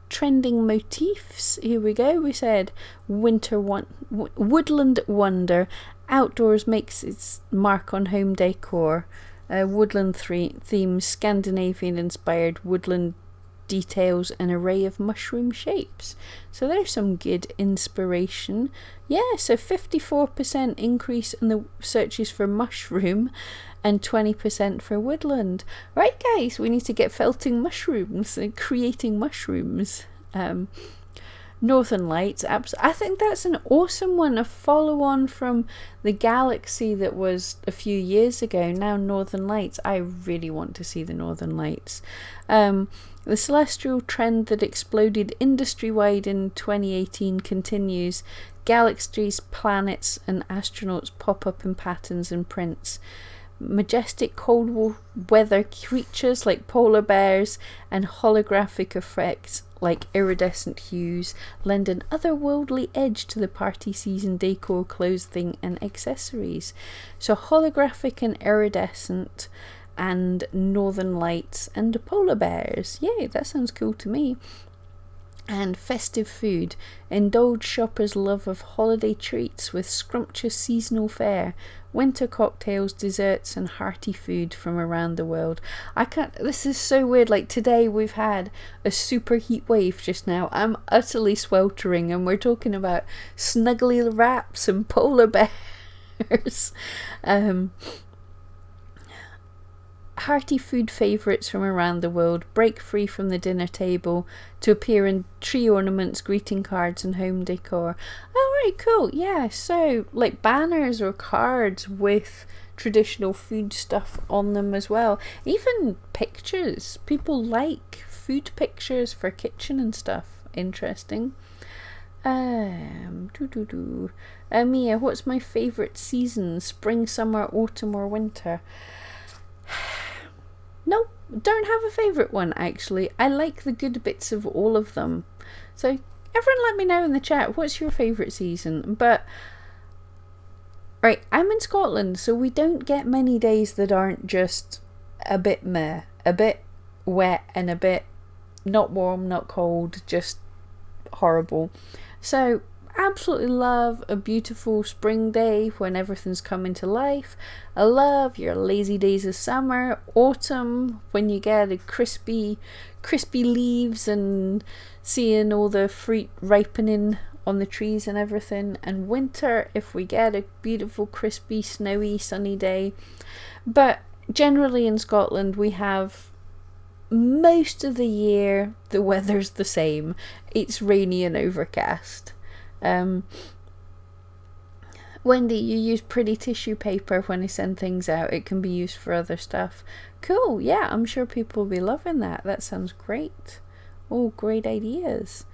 Trending motifs, here we go. We said woodland wonder, outdoors makes its mark on home decor. Woodland themes, Scandinavian inspired woodland details, an array of mushroom shapes. So there's some good inspiration. Yeah, so 54% increase in the searches for mushroom and 20% for woodland. Right guys, we need to get felting mushrooms and creating mushrooms. Northern Lights, I think that's an awesome one, a follow-on from the Galaxy that was a few years ago. Now Northern Lights, I really want to see the Northern Lights. The celestial trend that exploded industry-wide in 2018 continues. Galaxies, planets and astronauts pop up in patterns and prints. Majestic cold weather creatures like polar bears and holographic effects like iridescent hues lend an otherworldly edge to the party season decor, clothing and accessories. So holographic and iridescent and Northern Lights and polar bears. Yay, that sounds cool to me. And festive food. Indulge shoppers' love of holiday treats with scrumptious seasonal fare, winter cocktails, desserts, and hearty food from around the world. I can't. This is so weird. Like today, we've had a super heat wave just now. I'm utterly sweltering, and we're talking about snuggly wraps and polar bears. Hearty food favourites from around the world break free from the dinner table to appear in tree ornaments, greeting cards, and home decor. Oh, right, cool. Yeah, so like banners or cards with traditional food stuff on them as well. Even pictures. People like food pictures for kitchen and stuff. Interesting. Mia, what's my favourite season? Spring, summer, autumn, or winter? No, don't have a favourite one actually. I like the good bits of all of them. So everyone let me know in the chat what's your favourite season. But right, I'm in Scotland, so we don't get many days that aren't just a bit meh, a bit wet and a bit not warm, not cold, just horrible. So absolutely love a beautiful spring day when everything's coming to life. I love your lazy days of summer, autumn when you get a crispy leaves and seeing all the fruit ripening on the trees and everything, and winter if we get a beautiful crispy snowy sunny day. But generally in Scotland we have most of the year the weather's the same. It's rainy and overcast. Wendy, you use pretty tissue paper when I send things out. It can be used for other stuff. Cool, yeah, I'm sure people will be loving that. That sounds great. Oh, great ideas.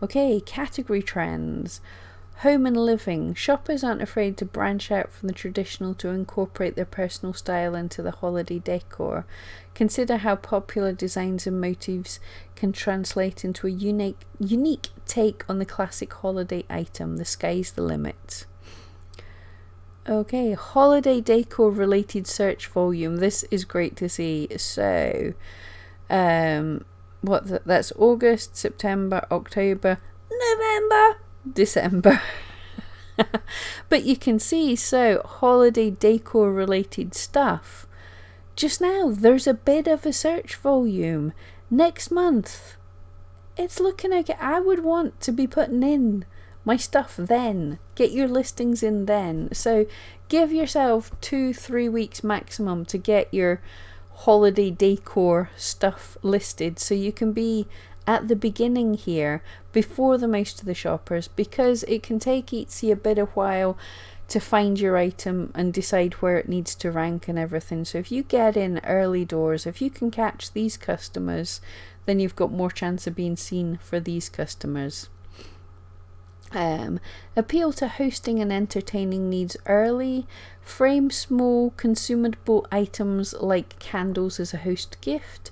Okay, category trends. Home and living. Shoppers aren't afraid to branch out from the traditional to incorporate their personal style into the holiday decor. Consider how popular designs and motifs can translate into a unique take on the classic holiday item. The sky's the limit. Okay, holiday decor related search volume. This is great to see. So, that's August, September, October, November, December. But you can see, so holiday decor related stuff. Just now, there's a bit of a search volume. Next month, it's looking like I would want to be putting in my stuff then. Get your listings in then. So give yourself 2-3 weeks maximum to get your holiday decor stuff listed, so you can be at the beginning here before the most of the shoppers, because it can take Etsy a bit of while to find your item and decide where it needs to rank and everything. So if you get in early doors, if you can catch these customers, then you've got more chance of being seen for these customers. Appeal to hosting and entertaining needs early. Frame small consumable items like candles as a host gift.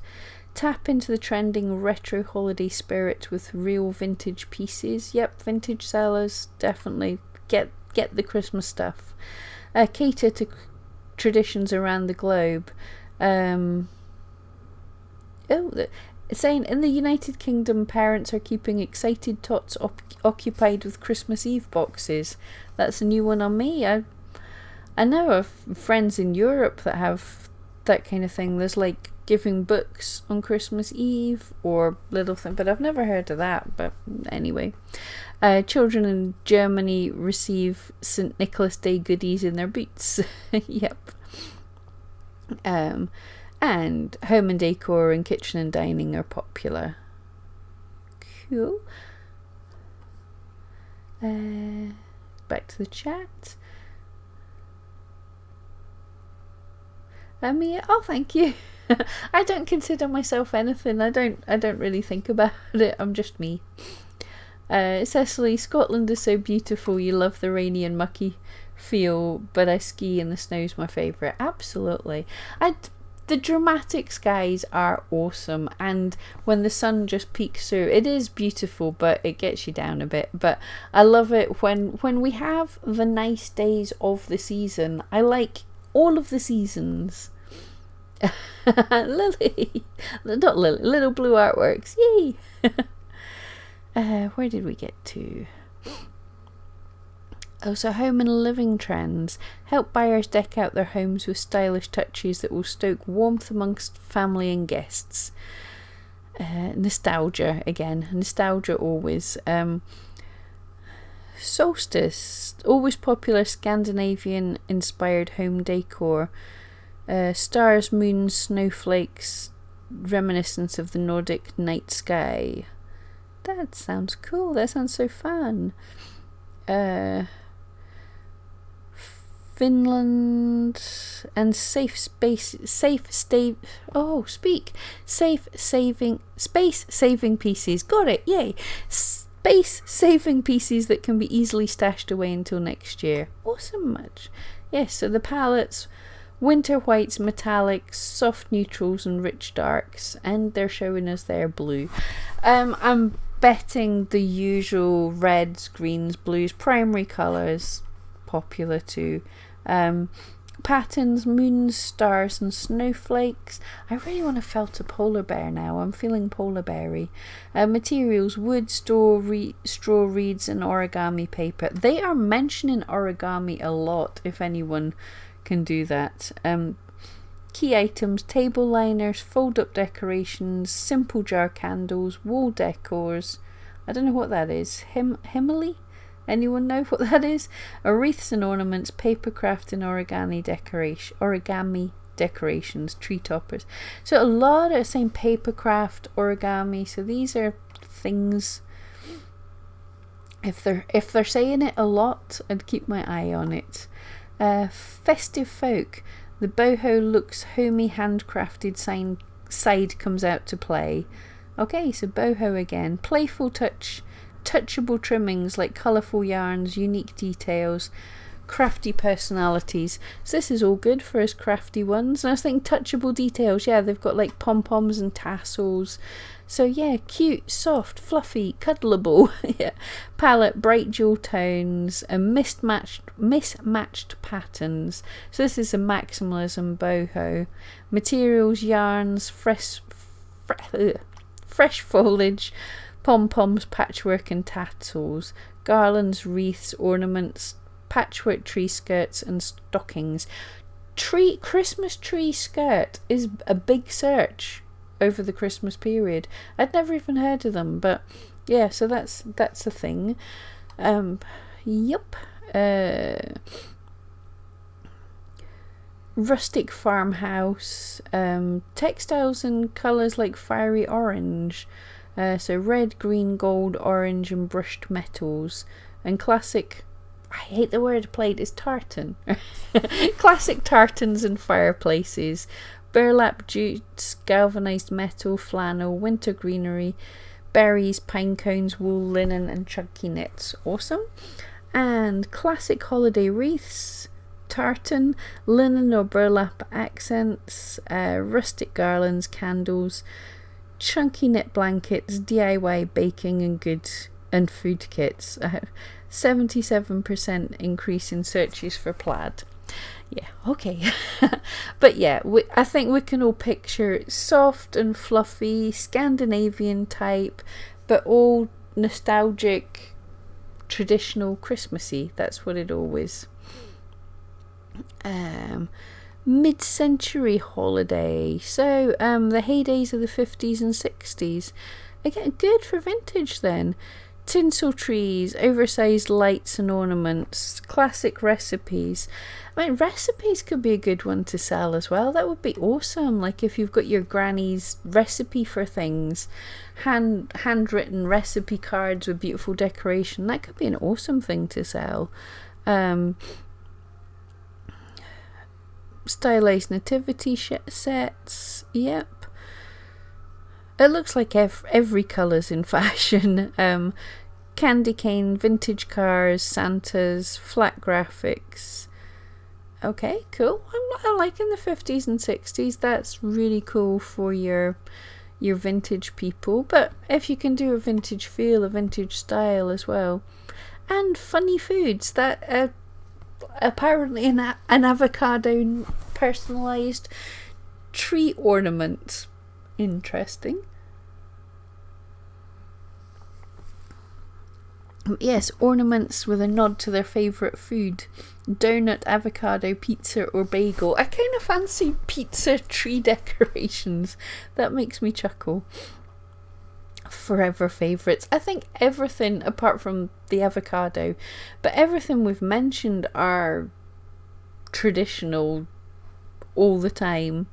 Tap into the trending retro holiday spirit with real vintage pieces. Yep, vintage sellers, definitely get the Christmas stuff. Cater to traditions around the globe. It's saying in the United Kingdom, parents are keeping excited tots occupied with Christmas Eve boxes. That's a new one on me. I know of friends in Europe that have that kind of thing. There's like giving books on Christmas Eve or little thing, but I've never heard of that. But anyway, children in Germany receive St. Nicholas Day goodies in their boots. Yep. And home and decor and kitchen and dining are popular. Cool. Back to the chat. Mia, oh thank you. I don't consider myself anything. I don't really think about it. I'm just me. Cecily, Scotland is so beautiful. You love the rainy and mucky feel, but I ski and the snow's my favourite. Absolutely. The dramatic skies are awesome, and when the sun just peeks through, it is beautiful, but it gets you down a bit. But I love it when we have the nice days of the season. I like all of the seasons. Lily, not Lily, little blue artworks, yay! Where did we get to? Oh, so home and living trends. Help buyers deck out their homes with stylish touches that will stoke warmth amongst family and guests. Nostalgia again. Nostalgia always. Solstice. Always popular Scandinavian inspired home decor. Stars, moons, snowflakes. Reminiscence of the Nordic night sky. That sounds cool. That sounds so fun. Finland and space saving pieces. Got it. Yay. Space saving pieces that can be easily stashed away until next year. Awesome much. Yes, so the palettes, winter whites, metallics, soft neutrals and rich darks, and they're showing us their blue. I'm betting the usual reds, greens, blues, primary colours, popular too. Patterns, moons, stars and snowflakes. I really want to felt a polar bear now. I'm feeling polar beary. Materials, wood, straw reeds and origami paper. They are mentioning origami a lot, if anyone can do that. Key items, table liners, fold-up decorations, simple jar candles, wall decors. I don't know what that is. Himali? Anyone know what that is? Wreaths and ornaments, paper craft and origami decorations, tree toppers. So a lot of saying paper craft, origami. So these are things. If they're saying it a lot, I'd keep my eye on it. Festive Folk. The boho looks homey, handcrafted side comes out to play. Okay, so boho again. Playful touchable trimmings like colourful yarns, unique details, crafty personalities. So this is all good for us crafty ones. And I was thinking touchable details. Yeah, they've got like pom-poms and tassels. So yeah, cute, soft, fluffy, cuddleable. Yeah. Palette, bright jewel tones, and mismatched patterns. So this is a maximalism boho. Materials, yarns, fresh foliage, pom-poms, patchwork and tassels, garlands, wreaths, ornaments, patchwork tree skirts and stockings. Christmas tree skirt is a big search over the Christmas period. I'd never even heard of them, but yeah, so that's a thing. Rustic farmhouse, textiles and colours like fiery orange. So red, green, gold, orange and brushed metals. And classic, I hate the word played, is tartan. Classic tartans and fireplaces. Burlap jutes, galvanised metal, flannel, winter greenery, berries, pine cones, wool, linen and chunky knits. Awesome. And classic holiday wreaths, tartan, linen or burlap accents, rustic garlands, candles, chunky knit blankets, DIY baking and goods and food kits. 77% increase in searches for plaid. Yeah, okay. But yeah, I think we can all picture soft and fluffy, Scandinavian type, but all nostalgic, traditional, Christmassy. That's what it always. Mid-century holiday. So the heydays of the 50s and 60s. Again, good for vintage then. Tinsel trees, oversized lights and ornaments, classic recipes. I mean, recipes could be a good one to sell as well. That would be awesome. Like if you've got your granny's recipe for things, handwritten recipe cards with beautiful decoration, that could be an awesome thing to sell. Stylized nativity sets. Yep. It looks like every colour's in fashion. Candy cane, vintage cars, Santas, flat graphics. Okay, cool. I'm liking the 50s and 60s. That's really cool for your vintage people. But if you can do a vintage feel, a vintage style as well. And funny foods. That apparently an avocado personalised tree ornament. Interesting. Yes, ornaments with a nod to their favourite food. Donut, avocado, pizza or bagel. I kind of fancy pizza tree decorations. That makes me chuckle. Forever favourites. I think everything apart from the avocado, but everything we've mentioned are traditional all the time.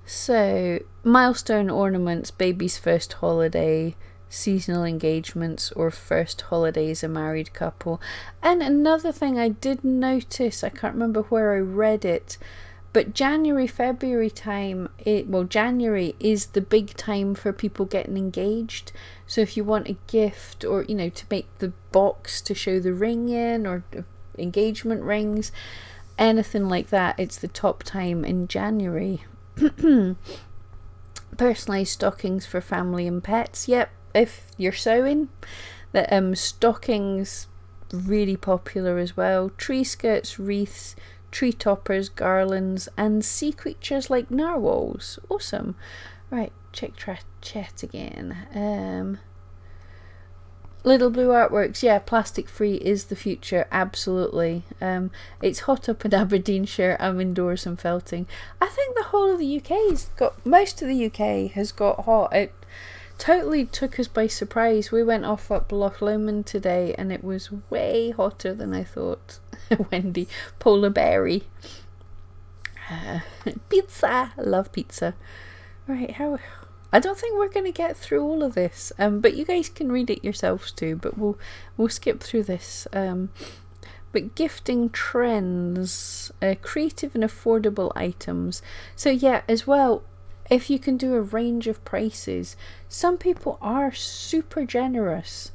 So milestone ornaments, baby's first holiday, seasonal engagements, or first holiday as a married couple. And another thing I did notice, I can't remember where I read it, but January, February time, January is the big time for people getting engaged. So if you want a gift, or to make the box to show the ring in, or engagement rings, anything like that, it's the top time in January. Personalised stockings for family and pets. Yep, if you're sewing, the stockings really popular as well. Tree skirts, wreaths, tree toppers, garlands, and sea creatures like narwhals. Awesome. Right, check chat again. Little Blue Artworks, yeah, plastic free is the future, absolutely. It's hot up in Aberdeenshire. I'm indoors and felting. I think the whole of the most of the UK has got hot. It totally took us by surprise. We went off up Loch Lomond today and it was way hotter than I thought. Wendy, polar berry. Pizza, I love pizza. Right, I don't think we're going to get through all of this, but you guys can read it yourselves too, but we'll skip through this. But gifting trends, creative and affordable items. So yeah, as well, if you can do a range of prices, some people are super generous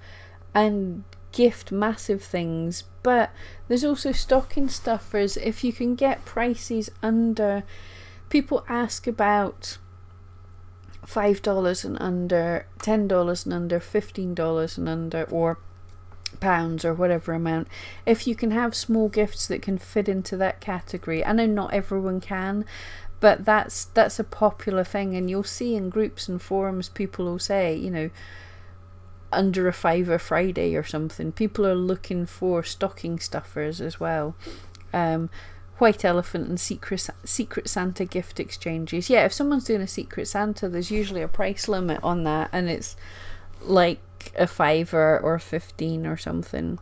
and gift massive things, but there's also stocking stuffers. If you can get prices under, people ask about $5 and under, $10 and under, $15 and under, or pounds or whatever amount. If you can have small gifts that can fit into that category, I know not everyone can, but that's a popular thing, and you'll see in groups and forums people will say, under a $5 Friday or something. People are looking for stocking stuffers as well. White Elephant and Secret Santa gift exchanges. Yeah, if someone's doing a Secret Santa, there's usually a price limit on that, and it's like a $5 or $15 or something.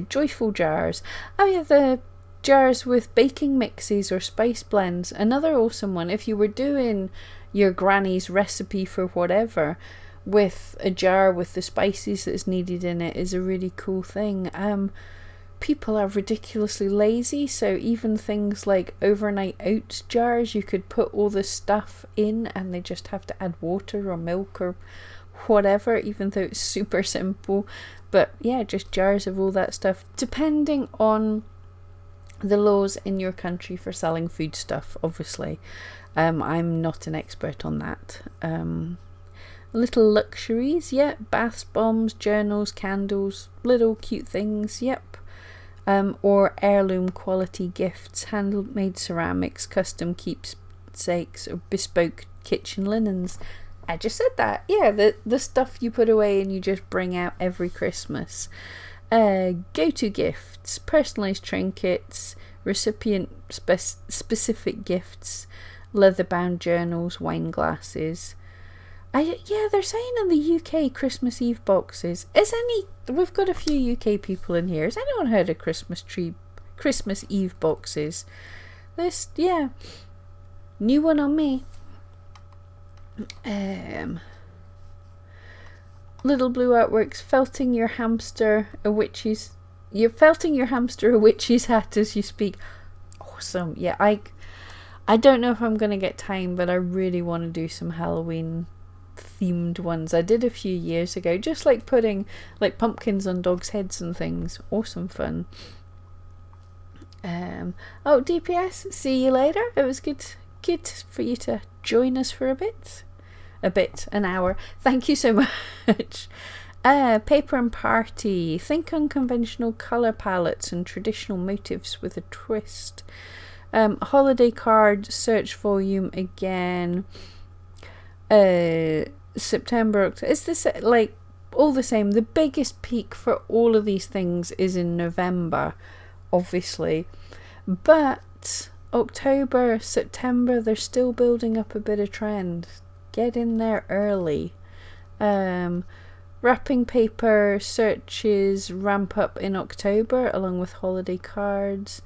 Joyful jars. Oh yeah, the jars with baking mixes or spice blends. Another awesome one. If you were doing your granny's recipe for whatever, with a jar with the spices that's needed in it is a really cool thing. People are ridiculously lazy, so even things like overnight oats jars, you could put all the stuff in and they just have to add water or milk or whatever, even though it's super simple. But yeah, just jars of all that stuff, depending on the laws in your country for selling food stuff, obviously. I'm not an expert on that. Little luxuries, yeah, baths, bombs, journals, candles, little cute things, yep. Or heirloom quality gifts, handmade ceramics, custom keepsakes, or bespoke kitchen linens. I just said that. Yeah, the stuff you put away and you just bring out every Christmas. Go-to gifts, personalised trinkets, recipient specific gifts, leather-bound journals, wine glasses. They're saying in the UK Christmas Eve boxes. We've got a few UK people in here. Has anyone heard of Christmas Eve boxes? New one on me. Little Blue Artworks, felting your hamster a witch's hat as you speak. Awesome. Yeah, I don't know if I'm gonna get time, but I really want to do some Halloween themed ones. I did a few years ago, just like putting like pumpkins on dogs' heads and things. Awesome fun. DPS, see you later. It was good for you to join us for an hour. Thank you so much. Paper and Party, think unconventional colour palettes and traditional motifs with a twist. Holiday card search volume again. September, October. Is this like all the same, the biggest peak for all of these things is in November, obviously. But October, September, they're still building up a bit of trend. Get in there early. Wrapping paper searches ramp up in October along with holiday cards.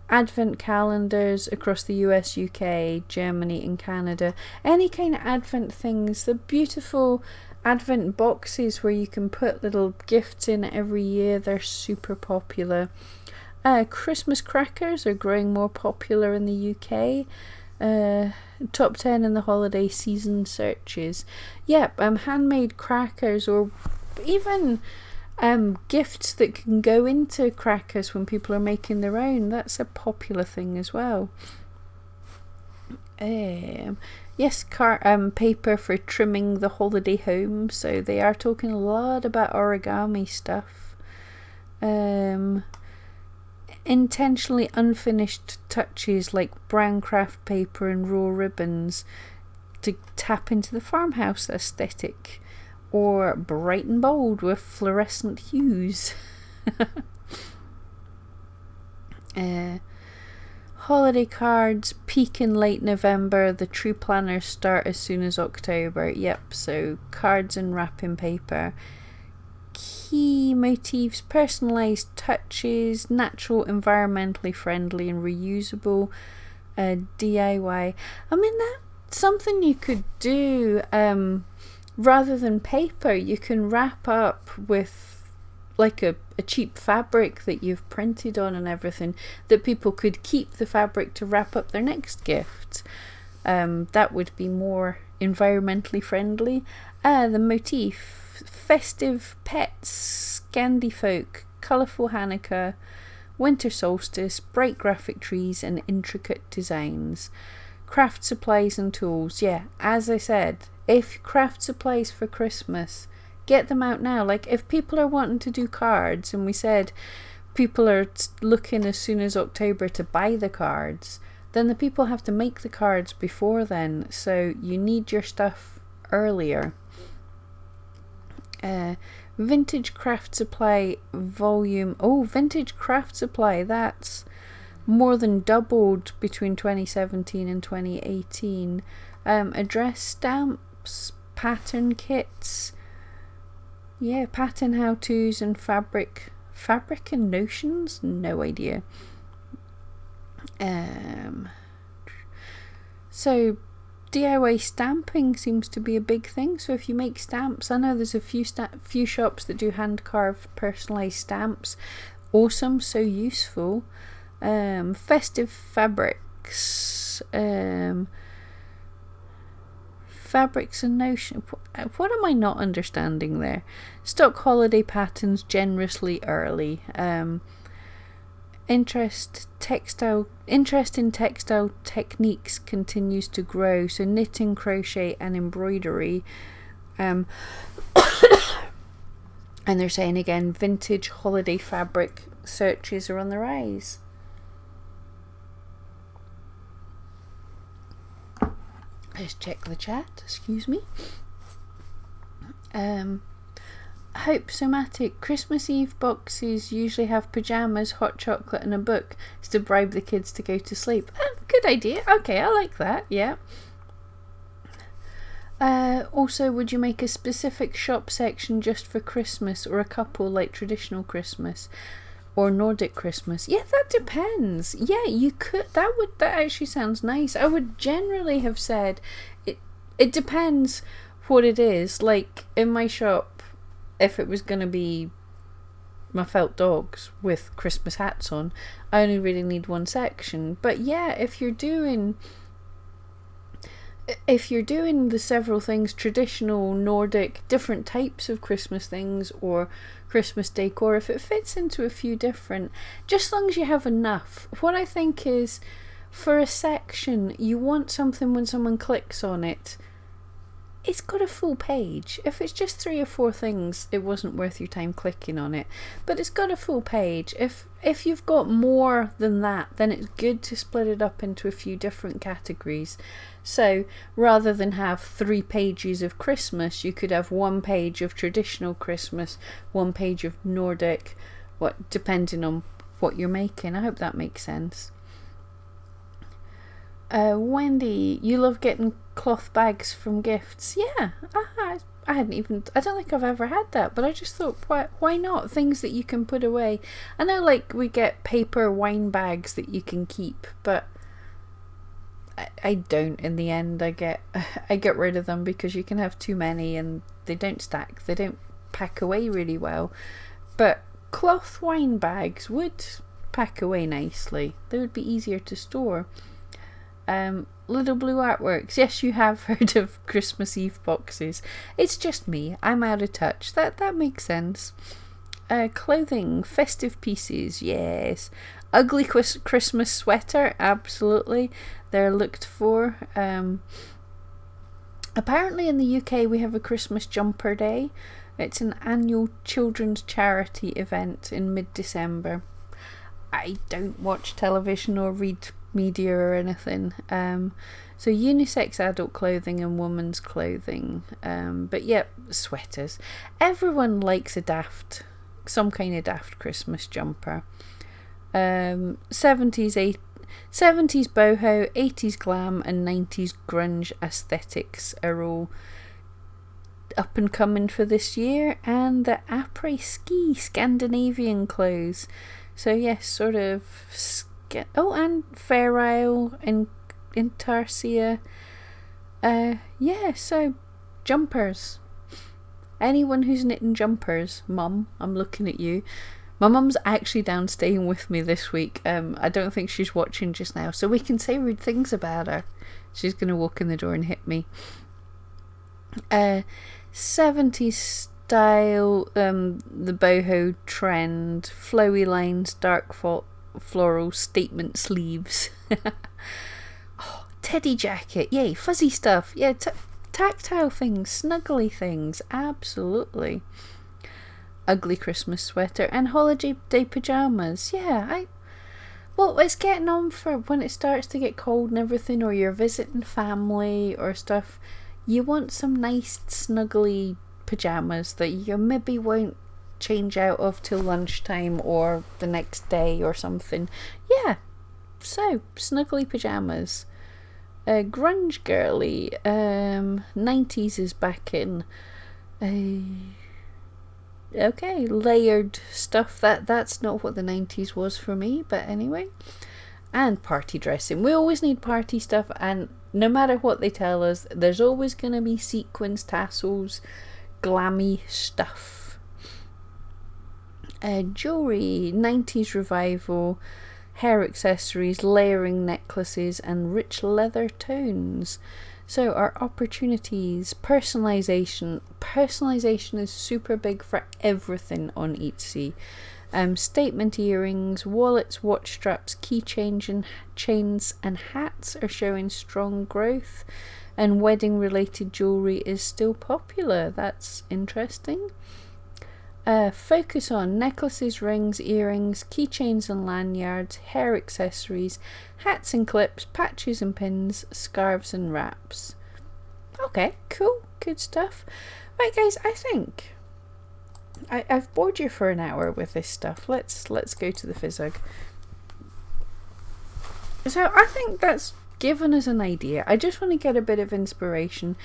Advent calendars across the US, UK, Germany and Canada. Any kind of Advent things. The beautiful Advent boxes where you can put little gifts in every year. They're super popular. Christmas crackers are growing more popular in the UK. Top 10 in the holiday season searches. Yep, handmade crackers, or even gifts that can go into crackers when people are making their own. That's a popular thing as well. Yes, paper for trimming the holiday home. So they are talking a lot about origami stuff. Intentionally unfinished touches like brown craft paper and raw ribbons to tap into the farmhouse aesthetic, or bright and bold with fluorescent hues. Holiday cards peak in late November. The true planners start as soon as October. Yep, so cards and wrapping paper. Key motifs, personalised touches, natural, environmentally friendly and reusable. DIY. I mean, that's something you could do. Rather than paper, you can wrap up with like a cheap fabric that you've printed on and everything, that people could keep the fabric to wrap up their next gift. That would be more environmentally friendly. The motif, festive pets, Scandi folk, colourful Hanukkah, winter solstice, bright graphic trees and intricate designs. Craft supplies and tools. Yeah, as I said, if craft supplies for Christmas, get them out now. Like, if people are wanting to do cards, and we said people are looking as soon as October to buy the cards, then the people have to make the cards before then, so you need your stuff earlier. Vintage craft supply volume. Oh, vintage craft supply, that's more than doubled between 2017 and 2018. Address stamps, pattern kits, yeah, pattern how-tos and fabric and notions, no idea. So DIY stamping seems to be a big thing. So if you make stamps, I know there's a few shops that do hand-carved personalised stamps. Awesome, so useful. Festive fabrics. Fabrics and notion. What am I not understanding there? Stock holiday patterns generously early. Interest in textile techniques continues to grow. So knitting, crochet, and embroidery. And they're saying again, vintage holiday fabric searches are on the rise. Let's check the chat, excuse me. Hope Somatic. Christmas Eve boxes usually have pyjamas, hot chocolate and a book to bribe the kids to go to sleep. Good idea. Okay, I like that, yeah. Also, would you make a specific shop section just for Christmas, or a couple like traditional Christmas or Nordic Christmas? Yeah, that depends. Yeah, you could. That actually sounds nice. I would generally have said it depends what it is. Like in my shop, if it was going to be my felt dogs with Christmas hats on, I only really need one section. But yeah, if you're doing the several things, traditional, Nordic, different types of Christmas things, or Christmas decor, if it fits into a few different, just as long as you have enough. What I think is, for a section, you want something when someone clicks on it, it's got a full page. If it's just 3 or 4 things, it wasn't worth your time clicking on it. But it's got a full page. If if you've got more than that, then it's good to split it up into a few different categories. So rather than have 3 pages of Christmas, you could have 1 page of traditional Christmas, 1 page of Nordic, depending on what you're making. I hope that makes sense. Wendy, you love getting cloth bags from gifts. Yeah, I don't think I've ever had that, but I just thought, why not? Things that you can put away. I know, like, we get paper wine bags that you can keep, but I don't in the end. I get rid of them because you can have too many and they don't stack. They don't pack away really well. But cloth wine bags would pack away nicely. They would be easier to store. Little Blue Artworks. Yes, you have heard of Christmas Eve boxes. It's just me. I'm out of touch. That makes sense. Clothing, festive pieces. Yes. Ugly Christmas sweater. Absolutely. They're looked for. Apparently in the UK we have a Christmas jumper day. It's an annual children's charity event in mid-December. I don't watch television or read media or anything. So unisex adult clothing and women's clothing. But yeah, sweaters. Everyone likes some kind of daft Christmas jumper. 70s boho, 80s glam and 90s grunge aesthetics are all up and coming for this year. And the après-ski Scandinavian clothes. So yes, sort of and Fair Isle and Intarsia. So jumpers. Anyone who's knitting jumpers, Mum, I'm looking at you. My mum's actually down staying with me this week. I don't think she's watching just now, so we can say rude things about her. She's going to walk in the door and hit me. 70s style, the boho trend, flowy lines, dark floral statement sleeves. Teddy jacket, yay, fuzzy stuff, yeah, tactile things, snuggly things, absolutely. Ugly Christmas sweater and holiday pajamas. Yeah, it's getting on for when it starts to get cold and everything, or you're visiting family or stuff. You want some nice snuggly pajamas that you maybe won't change out of till lunchtime or the next day or something. Yeah, so snuggly pajamas. Grunge girly. 90s is back in. Okay, layered stuff. That's not what the 90s was for me, but anyway. And party dressing. We always need party stuff, and no matter what they tell us, there's always going to be sequins, tassels, glammy stuff. Jewelry, 90s revival, hair accessories, layering necklaces, and rich leather tones. So our opportunities, personalisation. Personalisation is super big for everything on Etsy. Statement earrings, wallets, watch straps, keychains and chains and hats are showing strong growth. And wedding related jewellery is still popular. That's interesting. Focus on necklaces, rings, earrings, keychains and lanyards, hair accessories, hats and clips, patches and pins, scarves and wraps. Okay, cool, good stuff. Right guys, I think I've bored you for an hour with this stuff. Let's go to the Fizzug. So I think that's given us an idea. I just want to get a bit of inspiration.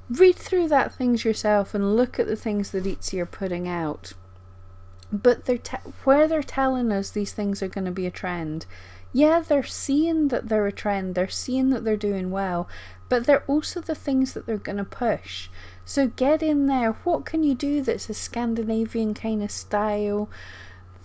Read through that things yourself and look at the things that Etsy are putting out. But where they're telling us these things are going to be a trend. Yeah, they're seeing that they're a trend. They're seeing that they're doing well. But they're also the things that they're going to push. So get in there. What can you do that's a Scandinavian kind of style?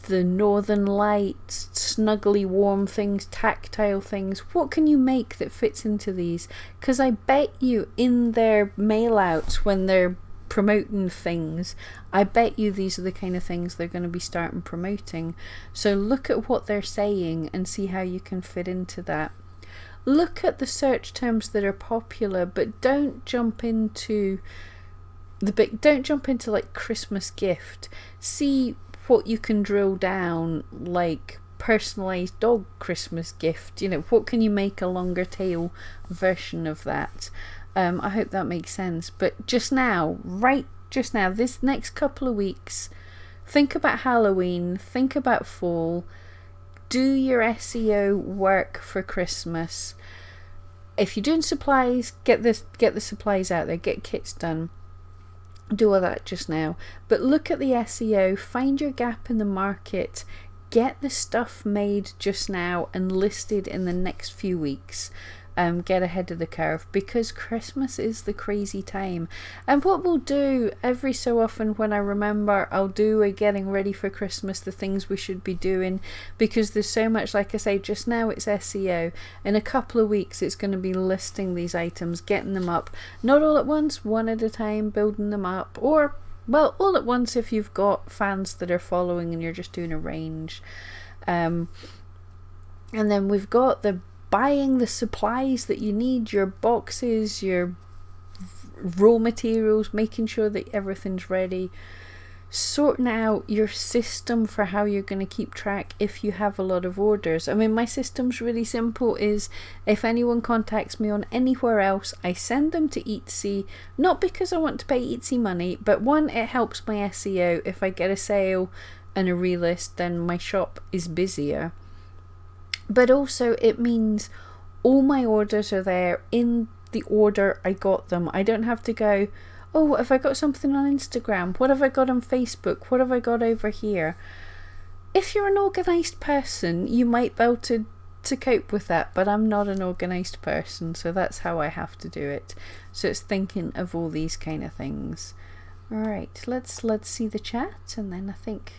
The Northern Lights, snuggly warm things, tactile things. What can you make that fits into these? Because I bet you in their mail outs when they're promoting things, I bet you these are the kind of things they're going to be starting promoting. So look at what they're saying and see how you can fit into that. Look at the search terms that are popular, but don't jump into like Christmas gift. See what you can drill down, like personalized dog Christmas gift. You know, what can you make a longer tail version of that? I hope that makes sense. But just now, this next couple of weeks, think about Halloween, think about fall, do your SEO work for Christmas. If you're doing supplies, get the supplies out there, get kits done. Do all that just now. But look at the SEO, find your gap in the market, get the stuff made just now and listed in the next few weeks. Get ahead of the curve, because Christmas is the crazy time. And what we'll do every so often, when I remember, I'll do a getting ready for Christmas, the things we should be doing, because there's so much. Like I say, just now it's SEO. In a couple of weeks it's going to be listing these items, getting them up, not all at once, one at a time, building them up, or well, all at once if you've got fans that are following and you're just doing a range. And then we've got the buying the supplies that you need, your boxes, your raw materials, making sure that everything's ready, sorting out your system for how you're going to keep track if you have a lot of orders. I mean, my system's really simple. Is if anyone contacts me on anywhere else, I send them to Etsy, not because I want to pay Etsy money, but one, it helps my SEO. If I get a sale and a relist, then my shop is busier. But also it means all my orders are there in the order I got them. I don't have to go, oh, have I got something on Instagram? What have I got on Facebook? What have I got over here? If you're an organised person, you might be able to cope with that, but I'm not an organised person, so that's how I have to do it. So it's thinking of all these kind of things. Alright, let's see the chat, and then I think...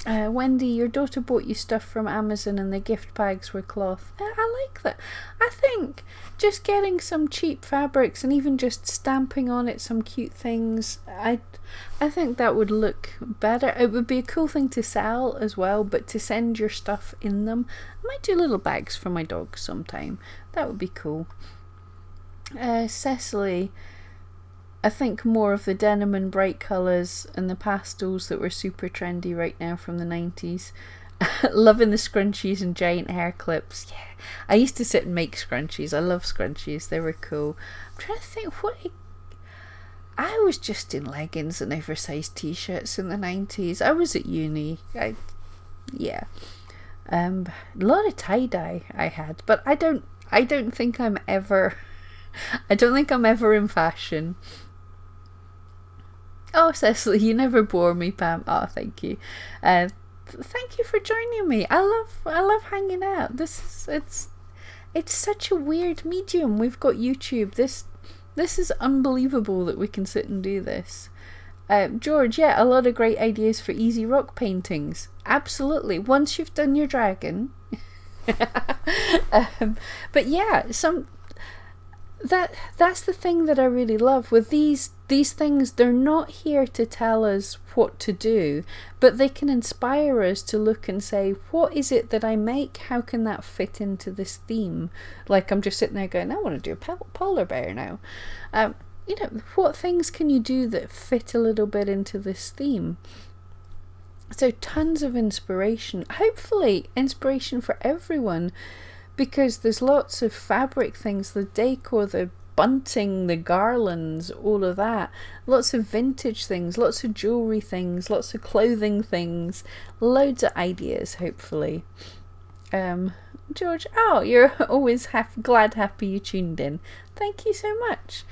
Wendy, your daughter bought you stuff from Amazon and the gift bags were cloth. I like that. I think just getting some cheap fabrics and even just stamping on it some cute things, I think that would look better. It would be a cool thing to sell as well, but to send your stuff in them. I might do little bags for my dog sometime. That would be cool. Cecily, I think more of the denim and bright colours and the pastels that were super trendy right now from the 90s. Loving the scrunchies and giant hair clips. Yeah, I used to sit and make scrunchies. I love scrunchies. They were cool. I'm trying to think I was just in leggings and oversized t-shirts in the 90s. I was at uni. A lot of tie-dye I had, but I don't think I'm ever in fashion. Oh, Cecily, you never bore me, Pam. Oh, thank you. Thank you for joining me. I love hanging out. It's such a weird medium. We've got YouTube. This is unbelievable that we can sit and do this. George, yeah, a lot of great ideas for easy rock paintings. Absolutely. Once you've done your dragon. But yeah, that's the thing that I really love with these things. They're not here to tell us what to do, but they can inspire us to look and say, what is it that I make? How can that fit into this theme? Like, I'm just sitting there going, I want to do a polar bear now. What things can you do that fit a little bit into this theme? So tons of inspiration, hopefully inspiration for everyone, because there's lots of fabric things, the decor, the bunting, the garlands, all of that. Lots of vintage things, lots of jewellery things, lots of clothing things, loads of ideas, hopefully. George, oh, you're always happy you tuned in. Thank you so much.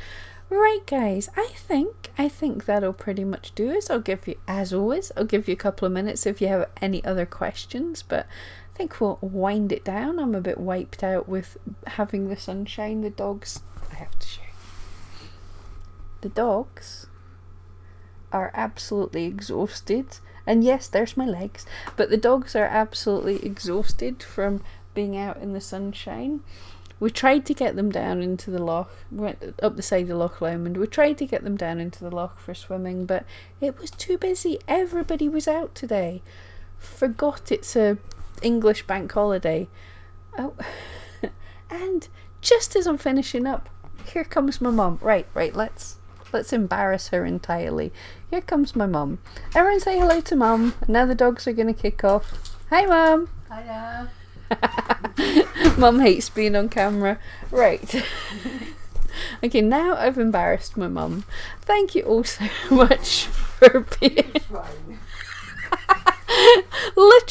Right, guys, I think that'll pretty much do us. As always, I'll give you a couple of minutes if you have any other questions, but I think we'll wind it down. I'm a bit wiped out with having the sunshine. The dogs, I have to show you. The dogs are absolutely exhausted. And yes, there's my legs. But the dogs are absolutely exhausted from being out in the sunshine. We tried to get them down into the loch. We went up the side of Loch Lomond. We tried to get them down into the loch for swimming, but it was too busy. Everybody was out today. Forgot it's a English bank holiday. Oh, and just as I'm finishing up, here comes my mum. Right, let's Let's embarrass her entirely. Here comes my mum. Everyone say hello to mum. Now the dogs are going to kick off. Hi mum. Hiya. Mum hates being on camera. Right. Okay, now I've embarrassed my mum. Thank you all so much for being...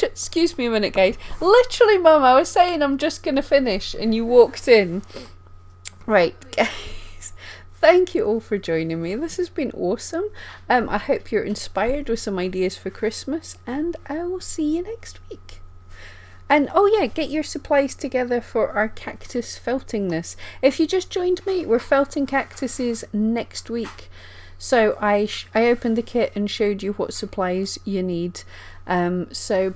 Excuse me a minute, guys. Literally, mum, I was saying I'm just going to finish and you walked in. Right, guys. Thank you all for joining me. This has been awesome. I hope you're inspired with some ideas for Christmas, and I will see you next week. And oh yeah, get your supplies together for our cactus feltingness. If you just joined me, we're felting cactuses next week. So I opened the kit and showed you what supplies you need. So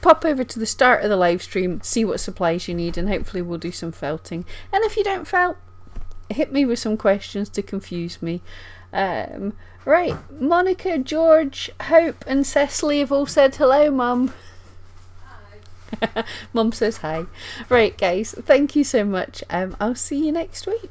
pop over to the start of the live stream, see what supplies you need, and hopefully we'll do some felting. And if you don't felt, hit me with some questions to confuse me. Right, Monica, George, Hope and Cecily have all said hello, Mum. Hi. Mum says hi. Right, guys, thank you so much. I'll see you next week.